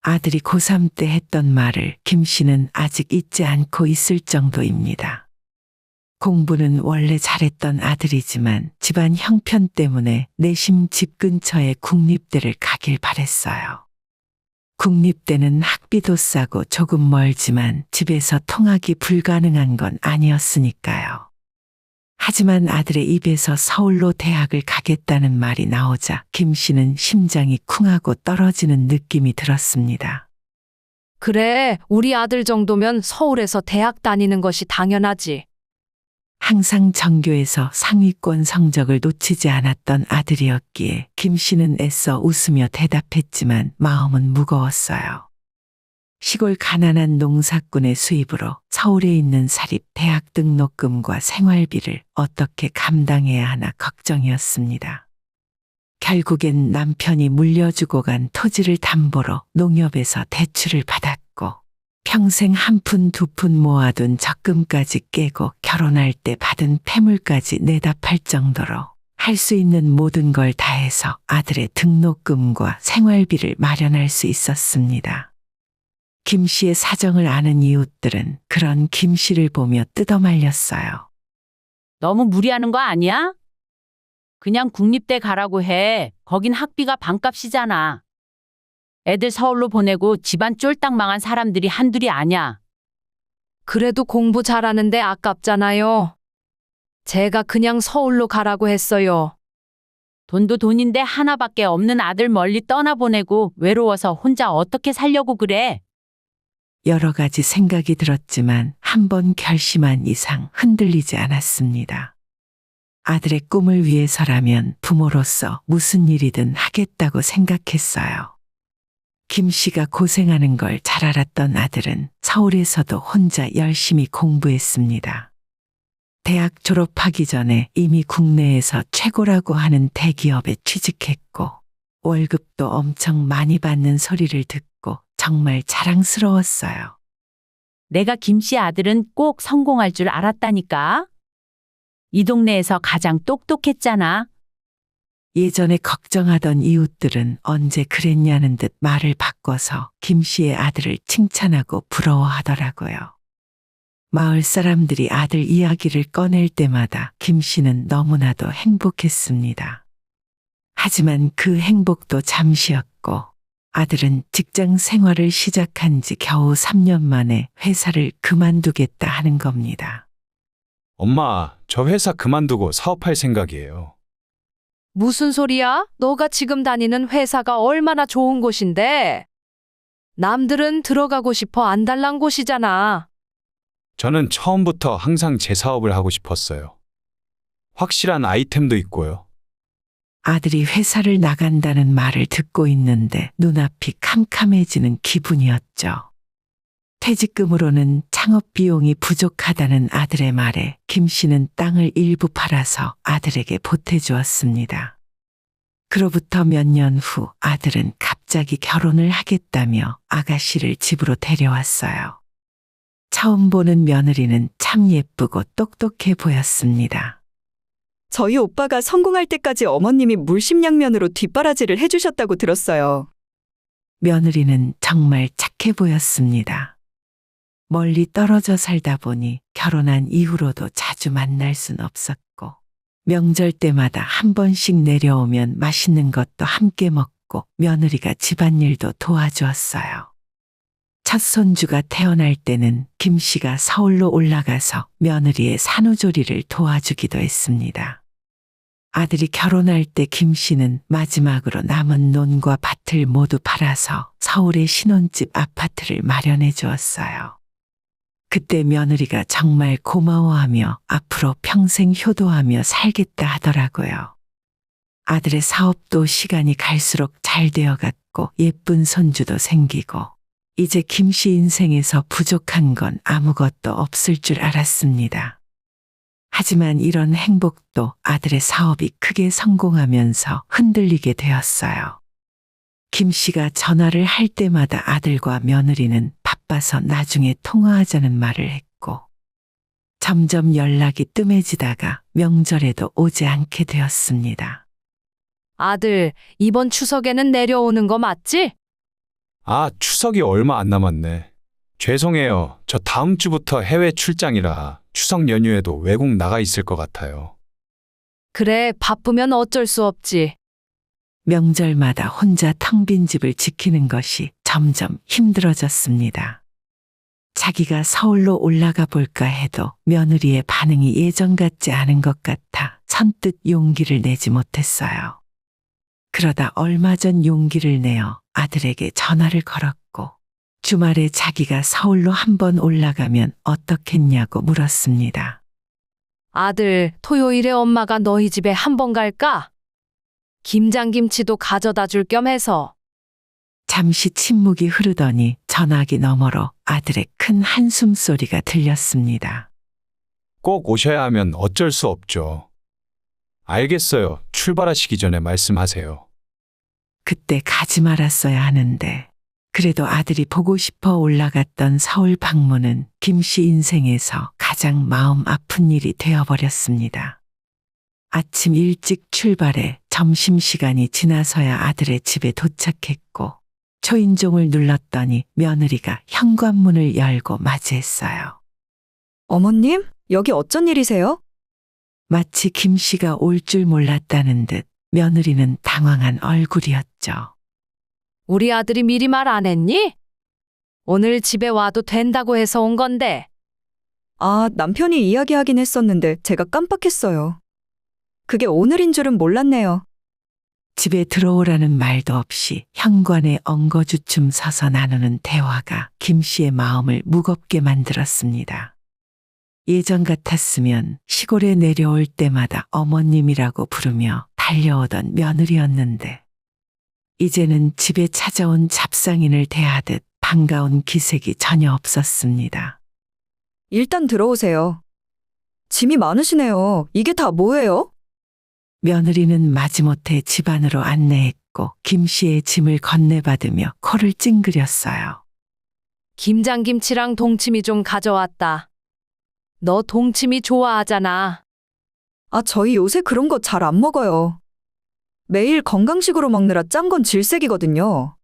아들이 고3 때 했던 말을 김 씨는 아직 잊지 않고 있을 정도입니다. 공부는 원래 잘했던 아들이지만 집안 형편 때문에 내심 집 근처의 국립대를 가길 바랬어요. 국립대는 학비도 싸고 조금 멀지만 집에서 통학이 불가능한 건 아니었으니까요. 하지만 아들의 입에서 서울로 대학을 가겠다는 말이 나오자 김 씨는 심장이 쿵하고 떨어지는 느낌이 들었습니다. 그래, 우리 아들 정도면 서울에서 대학 다니는 것이 당연하지. 항상 전교에서 상위권 성적을 놓치지 않았던 아들이었기에 김 씨는 애써 웃으며 대답했지만 마음은 무거웠어요. 시골 가난한 농사꾼의 수입으로 서울에 있는 사립 대학 등록금과 생활비를 어떻게 감당해야 하나 걱정이었습니다. 결국엔 남편이 물려주고 간 토지를 담보로 농협에서 대출을 받았고, 평생 한 푼 두 푼 모아둔 적금까지 깨고 결혼할 때 받은 폐물까지 내다 팔 정도로 할 수 있는 모든 걸 다해서 아들의 등록금과 생활비를 마련할 수 있었습니다. 김 씨의 사정을 아는 이웃들은 그런 김 씨를 보며 뜯어말렸어요. 너무 무리하는 거 아니야? 그냥 국립대 가라고 해. 거긴 학비가 반값이잖아. 애들 서울로 보내고 집안 쫄딱 망한 사람들이 한둘이 아냐. 그래도 공부 잘하는데 아깝잖아요. 제가 그냥 서울로 가라고 했어요. 돈도 돈인데 하나밖에 없는 아들 멀리 떠나보내고 외로워서 혼자 어떻게 살려고 그래? 여러 가지 생각이 들었지만 한 번 결심한 이상 흔들리지 않았습니다. 아들의 꿈을 위해서라면 부모로서 무슨 일이든 하겠다고 생각했어요. 김 씨가 고생하는 걸 잘 알았던 아들은 서울에서도 혼자 열심히 공부했습니다. 대학 졸업하기 전에 이미 국내에서 최고라고 하는 대기업에 취직했고, 월급도 엄청 많이 받는 소리를 듣고 정말 자랑스러웠어요. 내가 김씨 아들은 꼭 성공할 줄 알았다니까. 이 동네에서 가장 똑똑했잖아. 예전에 걱정하던 이웃들은 언제 그랬냐는 듯 말을 바꿔서 김 씨의 아들을 칭찬하고 부러워하더라고요. 마을 사람들이 아들 이야기를 꺼낼 때마다 김 씨는 너무나도 행복했습니다. 하지만 그 행복도 잠시였고, 아들은 직장 생활을 시작한 지 겨우 3년 만에 회사를 그만두겠다 하는 겁니다. 엄마, 저 회사 그만두고 사업할 생각이에요. 무슨 소리야? 너가 지금 다니는 회사가 얼마나 좋은 곳인데. 남들은 들어가고 싶어 안달난 곳이잖아. 저는 처음부터 항상 제 사업을 하고 싶었어요. 확실한 아이템도 있고요. 아들이 회사를 나간다는 말을 듣고 있는데 눈앞이 캄캄해지는 기분이었죠. 퇴직금으로는 창업 비용이 부족하다는 아들의 말에 김 씨는 땅을 일부 팔아서 아들에게 보태주었습니다. 그로부터 몇 년 후 아들은 갑자기 결혼을 하겠다며 아가씨를 집으로 데려왔어요. 처음 보는 며느리는 참 예쁘고 똑똑해 보였습니다. 저희 오빠가 성공할 때까지 어머님이 물심양면으로 뒷바라지를 해주셨다고 들었어요. 며느리는 정말 착해 보였습니다. 멀리 떨어져 살다 보니 결혼한 이후로도 자주 만날 순 없었고, 명절 때마다 한 번씩 내려오면 맛있는 것도 함께 먹고 며느리가 집안일도 도와주었어요. 첫 손주가 태어날 때는 김 씨가 서울로 올라가서 며느리의 산후조리를 도와주기도 했습니다. 아들이 결혼할 때 김 씨는 마지막으로 남은 논과 밭을 모두 팔아서 서울의 신혼집 아파트를 마련해 주었어요. 그때 며느리가 정말 고마워하며 앞으로 평생 효도하며 살겠다 하더라고요. 아들의 사업도 시간이 갈수록 잘 되어갔고 예쁜 손주도 생기고, 이제 김 씨 인생에서 부족한 건 아무것도 없을 줄 알았습니다. 하지만 이런 행복도 아들의 사업이 크게 성공하면서 흔들리게 되었어요. 김 씨가 전화를 할 때마다 아들과 며느리는 바빠서 나중에 통화하자는 말을 했고, 점점 연락이 뜸해지다가 명절에도 오지 않게 되었습니다. 아들, 이번 추석에는 내려오는 거 맞지? 아, 추석이 얼마 안 남았네. 죄송해요. 저 다음 주부터 해외 출장이라 추석 연휴에도 외국 나가 있을 것 같아요. 그래, 바쁘면 어쩔 수 없지. 명절마다 혼자 텅 빈 집을 지키는 것이 점점 힘들어졌습니다. 자기가 서울로 올라가 볼까 해도 며느리의 반응이 예전 같지 않은 것 같아 선뜻 용기를 내지 못했어요. 그러다 얼마 전 용기를 내어 아들에게 전화를 걸었고, 주말에 자기가 서울로 한번 올라가면 어떻겠냐고 물었습니다. 아들, 토요일에 엄마가 너희 집에 한번 갈까? 김장김치도 가져다 줄 겸 해서. 잠시 침묵이 흐르더니 전화기 너머로 아들의 큰 한숨 소리가 들렸습니다. 꼭 오셔야 하면 어쩔 수 없죠. 알겠어요. 출발하시기 전에 말씀하세요. 그때 가지 말았어야 하는데, 그래도 아들이 보고 싶어 올라갔던 서울 방문은 김 씨 인생에서 가장 마음 아픈 일이 되어버렸습니다. 아침 일찍 출발해 점심시간이 지나서야 아들의 집에 도착했고, 초인종을 눌렀더니 며느리가 현관문을 열고 맞이했어요. 어머님, 여기 어쩐 일이세요? 마치 김 씨가 올 줄 몰랐다는 듯 며느리는 당황한 얼굴이었죠. 우리 아들이 미리 말 안 했니? 오늘 집에 와도 된다고 해서 온 건데. 아, 남편이 이야기하긴 했었는데 제가 깜빡했어요. 그게 오늘인 줄은 몰랐네요. 집에 들어오라는 말도 없이 현관에 엉거주춤 서서 나누는 대화가 김 씨의 마음을 무겁게 만들었습니다. 예전 같았으면 시골에 내려올 때마다 어머님이라고 부르며 달려오던 며느리였는데, 이제는 집에 찾아온 잡상인을 대하듯 반가운 기색이 전혀 없었습니다. 일단 들어오세요. 짐이 많으시네요. 이게 다 뭐예요? 며느리는 마지못해 집 안으로 안내했고 김 씨의 짐을 건네받으며 코를 찡그렸어요. 김장김치랑 동치미 좀 가져왔다. 너 동치미 좋아하잖아. 아, 저희 요새 그런 거 잘 안 먹어요. 매일 건강식으로 먹느라 짠 건 질색이거든요.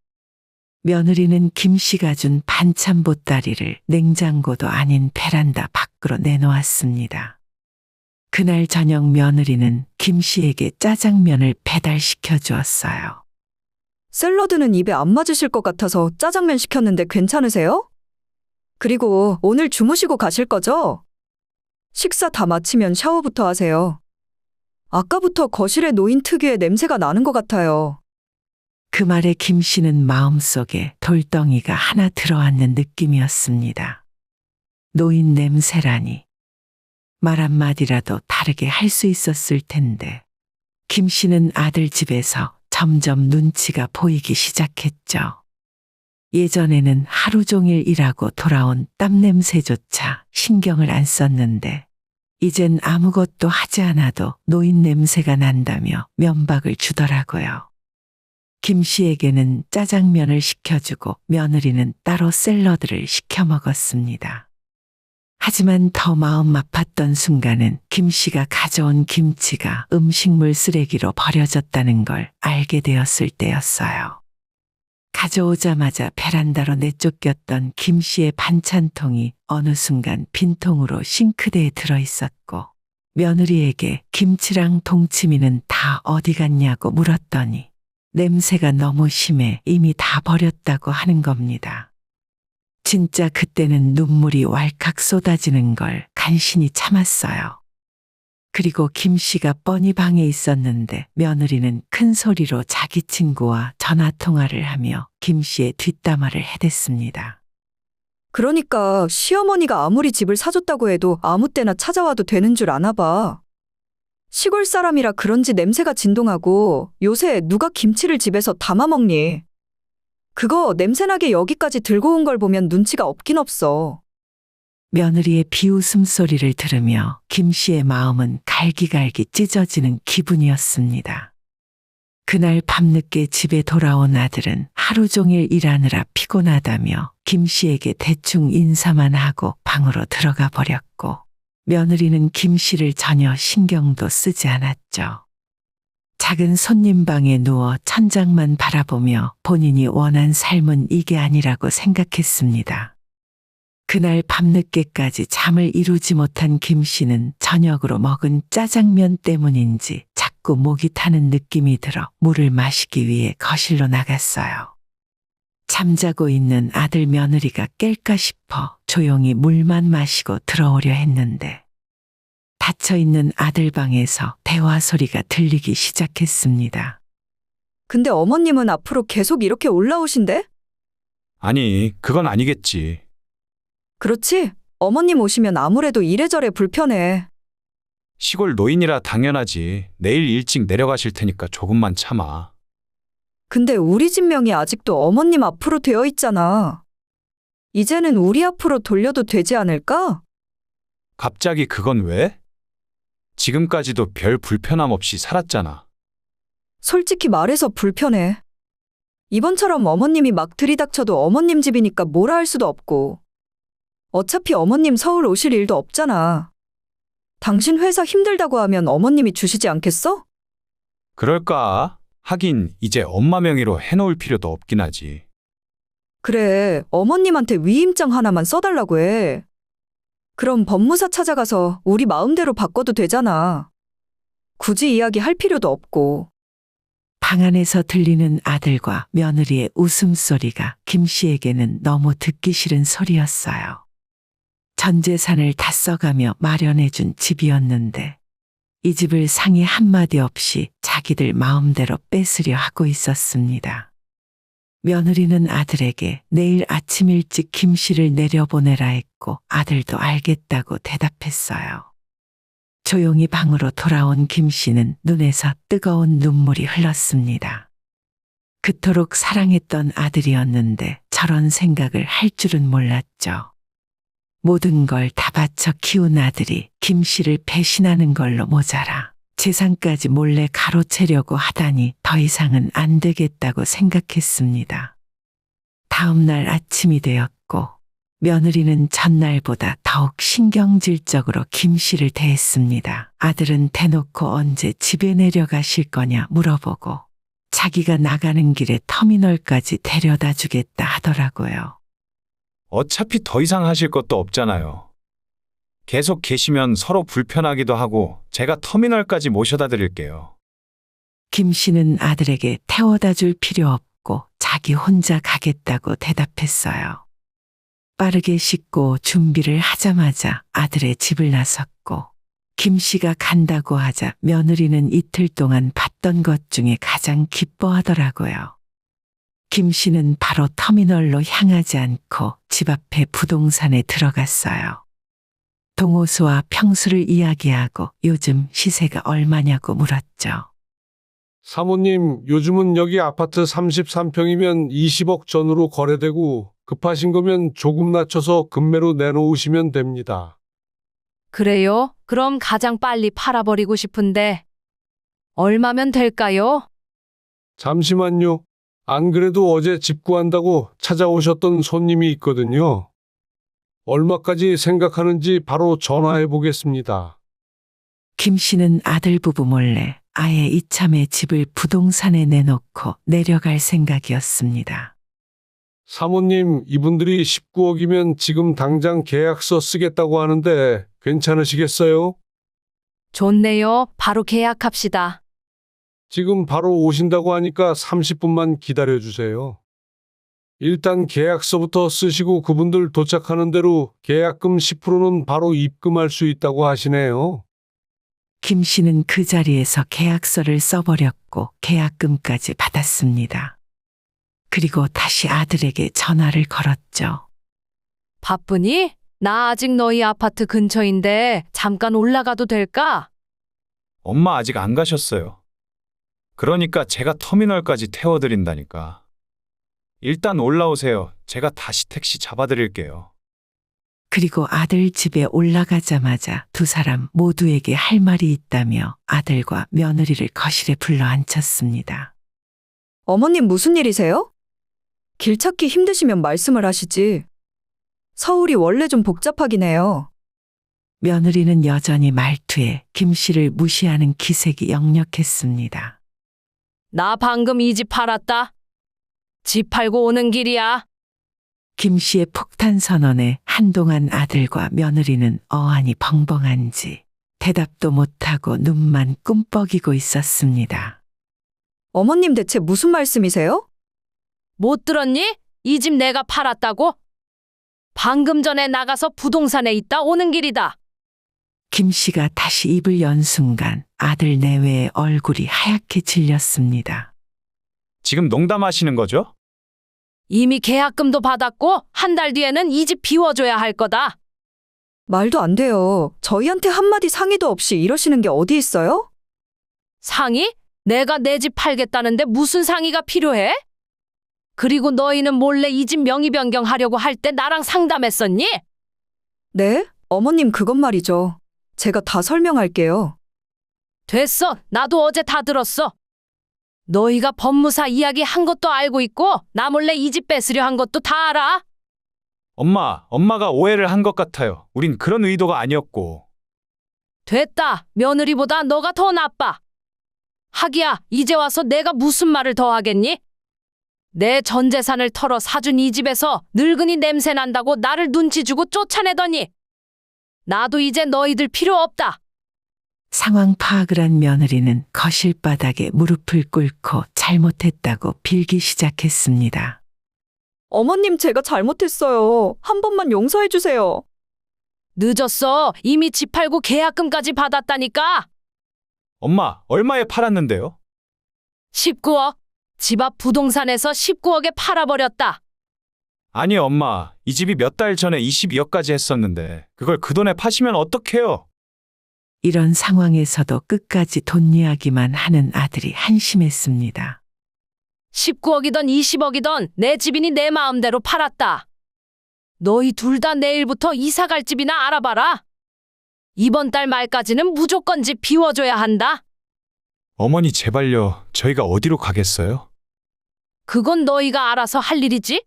며느리는 김 씨가 준 반찬 보따리를 냉장고도 아닌 베란다 밖으로 내놓았습니다. 그날 저녁 며느리는 김 씨에게 짜장면을 배달시켜 주었어요. 샐러드는 입에 안 맞으실 것 같아서 짜장면 시켰는데 괜찮으세요? 그리고 오늘 주무시고 가실 거죠? 식사 다 마치면 샤워부터 하세요. 아까부터 거실에 놓인 특유의 냄새가 나는 것 같아요. 그 말에 김 씨는 마음속에 돌덩이가 하나 들어앉는 느낌이었습니다. 노인 냄새라니. 말 한마디라도 다르게 할 수 있었을 텐데, 김 씨는 아들 집에서 점점 눈치가 보이기 시작했죠. 예전에는 하루 종일 일하고 돌아온 땀 냄새조차 신경을 안 썼는데, 이젠 아무것도 하지 않아도 노인 냄새가 난다며 면박을 주더라고요. 김 씨에게는 짜장면을 시켜주고 며느리는 따로 샐러드를 시켜 먹었습니다. 하지만 더 마음 아팠던 순간은 김 씨가 가져온 김치가 음식물 쓰레기로 버려졌다는 걸 알게 되었을 때였어요. 가져오자마자 베란다로 내쫓겼던 김 씨의 반찬통이 어느 순간 빈통으로 싱크대에 들어 있었고, 며느리에게 김치랑 동치미는 다 어디 갔냐고 물었더니 냄새가 너무 심해 이미 다 버렸다고 하는 겁니다. 진짜 그때는 눈물이 왈칵 쏟아지는 걸 간신히 참았어요. 그리고 김 씨가 뻔히 방에 있었는데 며느리는 큰 소리로 자기 친구와 전화 통화를 하며 김 씨의 뒷담화를 해댔습니다. 그러니까 시어머니가 아무리 집을 사줬다고 해도 아무 때나 찾아와도 되는 줄 아나 봐. 시골 사람이라 그런지 냄새가 진동하고 요새 누가 김치를 집에서 담아 먹니? 그거 냄새나게 여기까지 들고 온 걸 보면 눈치가 없긴 없어. 며느리의 비웃음 소리를 들으며 김 씨의 마음은 갈기갈기 찢어지는 기분이었습니다. 그날 밤늦게 집에 돌아온 아들은 하루 종일 일하느라 피곤하다며 김 씨에게 대충 인사만 하고 방으로 들어가 버렸고, 며느리는 김 씨를 전혀 신경도 쓰지 않았죠. 작은 손님방에 누워 천장만 바라보며 본인이 원한 삶은 이게 아니라고 생각했습니다. 그날 밤늦게까지 잠을 이루지 못한 김 씨는 저녁으로 먹은 짜장면 때문인지 자꾸 목이 타는 느낌이 들어 물을 마시기 위해 거실로 나갔어요. 잠자고 있는 아들 며느리가 깰까 싶어 조용히 물만 마시고 들어오려 했는데, 닫혀있는 아들 방에서 대화 소리가 들리기 시작했습니다. 근데 어머님은 앞으로 계속 이렇게 올라오신대? 아니, 그건 아니겠지. 그렇지? 어머님 오시면 아무래도 이래저래 불편해. 시골 노인이라 당연하지. 내일 일찍 내려가실 테니까 조금만 참아. 근데 우리 집 명이 아직도 어머님 앞으로 되어 있잖아. 이제는 우리 앞으로 돌려도 되지 않을까? 갑자기 그건 왜? 지금까지도 별 불편함 없이 살았잖아. 솔직히 말해서 불편해. 이번처럼 어머님이 막 들이닥쳐도 어머님 집이니까 뭐라 할 수도 없고. 어차피 어머님 서울 오실 일도 없잖아. 당신 회사 힘들다고 하면 어머님이 주시지 않겠어? 그럴까? 하긴 이제 엄마 명의로 해놓을 필요도 없긴 하지. 그래, 어머님한테 위임장 하나만 써달라고 해. 그럼 법무사 찾아가서 우리 마음대로 바꿔도 되잖아. 굳이 이야기할 필요도 없고. 방 안에서 들리는 아들과 며느리의 웃음소리가 김 씨에게는 너무 듣기 싫은 소리였어요. 전 재산을 다 써가며 마련해준 집이었는데, 이 집을 상의 한마디 없이 자기들 마음대로 뺏으려 하고 있었습니다. 며느리는 아들에게 내일 아침 일찍 김 씨를 내려보내라 했고, 아들도 알겠다고 대답했어요. 조용히 방으로 돌아온 김 씨는 눈에서 뜨거운 눈물이 흘렀습니다. 그토록 사랑했던 아들이었는데 저런 생각을 할 줄은 몰랐죠. 모든 걸 다 바쳐 키운 아들이 김 씨를 배신하는 걸로 모자라 재산까지 몰래 가로채려고 하다니 더 이상은 안 되겠다고 생각했습니다. 다음 날 아침이 되었고, 며느리는 전날보다 더욱 신경질적으로 김 씨를 대했습니다. 아들은 대놓고 언제 집에 내려가실 거냐 물어보고, 자기가 나가는 길에 터미널까지 데려다 주겠다 하더라고요. 어차피 더 이상 하실 것도 없잖아요. 계속 계시면 서로 불편하기도 하고 제가 터미널까지 모셔다 드릴게요. 김 씨는 아들에게 태워다 줄 필요 없고 자기 혼자 가겠다고 대답했어요. 빠르게 씻고 준비를 하자마자 아들의 집을 나섰고, 김 씨가 간다고 하자 며느리는 이틀 동안 봤던 것 중에 가장 기뻐하더라고요. 김 씨는 바로 터미널로 향하지 않고 집 앞에 부동산에 들어갔어요. 동호수와 평수를 이야기하고 요즘 시세가 얼마냐고 물었죠. 사모님, 요즘은 여기 아파트 33평이면 20억 전후로 거래되고 급하신 거면 조금 낮춰서 금매로 내놓으시면 됩니다. 그래요? 그럼 가장 빨리 팔아버리고 싶은데 얼마면 될까요? 잠시만요. 안 그래도 어제 집 구한다고 찾아오셨던 손님이 있거든요. 얼마까지 생각하는지 바로 전화해 보겠습니다. 김 씨는 아들 부부 몰래 아예 이참에 집을 부동산에 내놓고 내려갈 생각이었습니다. 사모님, 이분들이 19억이면 지금 당장 계약서 쓰겠다고 하는데 괜찮으시겠어요? 좋네요. 바로 계약합시다. 지금 바로 오신다고 하니까 30분만 기다려주세요. 일단 계약서부터 쓰시고 그분들 도착하는 대로 계약금 10%는 바로 입금할 수 있다고 하시네요. 김 씨는 그 자리에서 계약서를 써버렸고 계약금까지 받았습니다. 그리고 다시 아들에게 전화를 걸었죠. 바쁘니? 나 아직 너희 아파트 근처인데 잠깐 올라가도 될까? 엄마 아직 안 가셨어요. 그러니까 제가 터미널까지 태워드린다니까. 일단 올라오세요. 제가 다시 택시 잡아드릴게요. 그리고 아들 집에 올라가자마자 두 사람 모두에게 할 말이 있다며 아들과 며느리를 거실에 불러 앉혔습니다. 어머님 무슨 일이세요? 길 찾기 힘드시면 말씀을 하시지. 서울이 원래 좀 복잡하긴 해요. 며느리는 여전히 말투에 김 씨를 무시하는 기색이 역력했습니다. 나 방금 이 집 팔았다. 집 팔고 오는 길이야. 김 씨의 폭탄 선언에 한동안 아들과 며느리는 어안이 벙벙한지 대답도 못하고 눈만 꿈뻑이고 있었습니다. 어머님 대체 무슨 말씀이세요? 못 들었니? 이 집 내가 팔았다고? 방금 전에 나가서 부동산에 있다 오는 길이다. 김 씨가 다시 입을 연 순간 아들 내외의 얼굴이 하얗게 질렸습니다. 지금 농담하시는 거죠? 이미 계약금도 받았고 한 달 뒤에는 이 집 비워줘야 할 거다. 말도 안 돼요. 저희한테 한마디 상의도 없이 이러시는 게 어디 있어요? 상의? 내가 내 집 팔겠다는데 무슨 상의가 필요해? 그리고 너희는 몰래 이 집 명의 변경하려고 할 때 나랑 상담했었니? 네? 어머님 그건 말이죠. 제가 다 설명할게요. 됐어. 나도 어제 다 들었어. 너희가 법무사 이야기 한 것도 알고 있고 나 몰래 이 집 뺏으려 한 것도 다 알아. 엄마가 오해를 한 것 같아요. 우린 그런 의도가 아니었고. 됐다. 며느리보다 너가 더 나빠. 하기야, 이제 와서 내가 무슨 말을 더 하겠니? 내 전 재산을 털어 사준 이 집에서 늙은이 냄새 난다고 나를 눈치 주고 쫓아내더니 나도 이제 너희들 필요 없다. 상황 파악을 한 며느리는 거실 바닥에 무릎을 꿇고 잘못했다고 빌기 시작했습니다. 어머님 제가 잘못했어요. 한 번만 용서해 주세요. 늦었어. 이미 집 팔고 계약금까지 받았다니까. 엄마, 얼마에 팔았는데요? 19억. 집 앞 부동산에서 19억에 팔아버렸다. 아니, 엄마. 이 집이 몇 달 전에 22억까지 했었는데 그걸 그 돈에 파시면 어떡해요? 이런 상황에서도 끝까지 돈 이야기만 하는 아들이 한심했습니다. 19억이던 20억이던 내 집이니 내 마음대로 팔았다. 너희 둘 다 내일부터 이사 갈 집이나 알아봐라. 이번 달 말까지는 무조건 집 비워줘야 한다. 어머니 제발요. 저희가 어디로 가겠어요? 그건 너희가 알아서 할 일이지.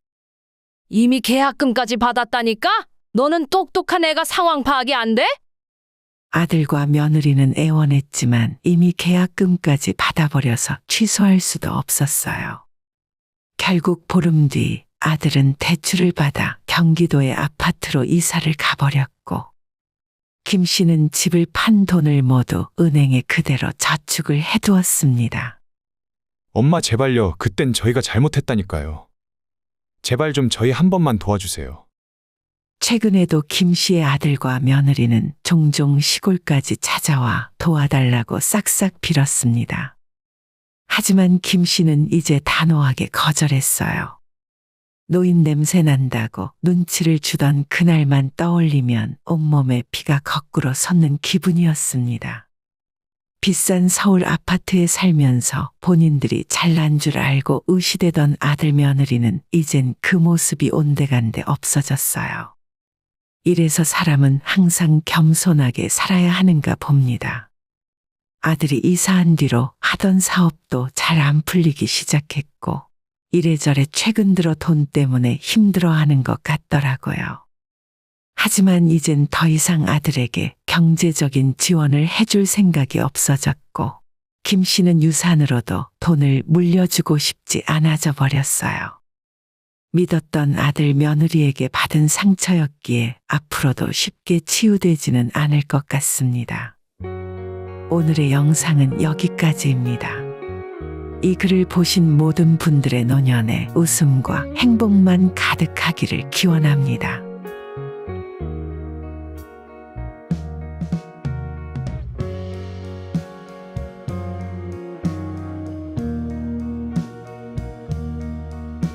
이미 계약금까지 받았다니까? 너는 똑똑한 애가 상황 파악이 안 돼? 아들과 며느리는 애원했지만 이미 계약금까지 받아버려서 취소할 수도 없었어요. 결국 보름 뒤 아들은 대출을 받아 경기도의 아파트로 이사를 가버렸고 김 씨는 집을 판 돈을 모두 은행에 그대로 저축을 해두었습니다. 엄마 제발요. 그땐 저희가 잘못했다니까요. 제발 좀 저희 한 번만 도와주세요. 최근에도 김 씨의 아들과 며느리는 종종 시골까지 찾아와 도와달라고 싹싹 빌었습니다. 하지만 김 씨는 이제 단호하게 거절했어요. 노인 냄새 난다고 눈치를 주던 그날만 떠올리면 온몸에 피가 거꾸로 솟는 기분이었습니다. 비싼 서울 아파트에 살면서 본인들이 잘난 줄 알고 의시되던 아들 며느리는 이젠 그 모습이 온데간데 없어졌어요. 이래서 사람은 항상 겸손하게 살아야 하는가 봅니다. 아들이 이사한 뒤로 하던 사업도 잘 안 풀리기 시작했고 이래저래 최근 들어 돈 때문에 힘들어하는 것 같더라고요. 하지만 이젠 더 이상 아들에게 경제적인 지원을 해줄 생각이 없어졌고 김 씨는 유산으로도 돈을 물려주고 싶지 않아져 버렸어요. 믿었던 아들 며느리에게 받은 상처였기에 앞으로도 쉽게 치유되지는 않을 것 같습니다. 오늘의 영상은 여기까지입니다. 이 글을 보신 모든 분들의 노년에 웃음과 행복만 가득하기를 기원합니다.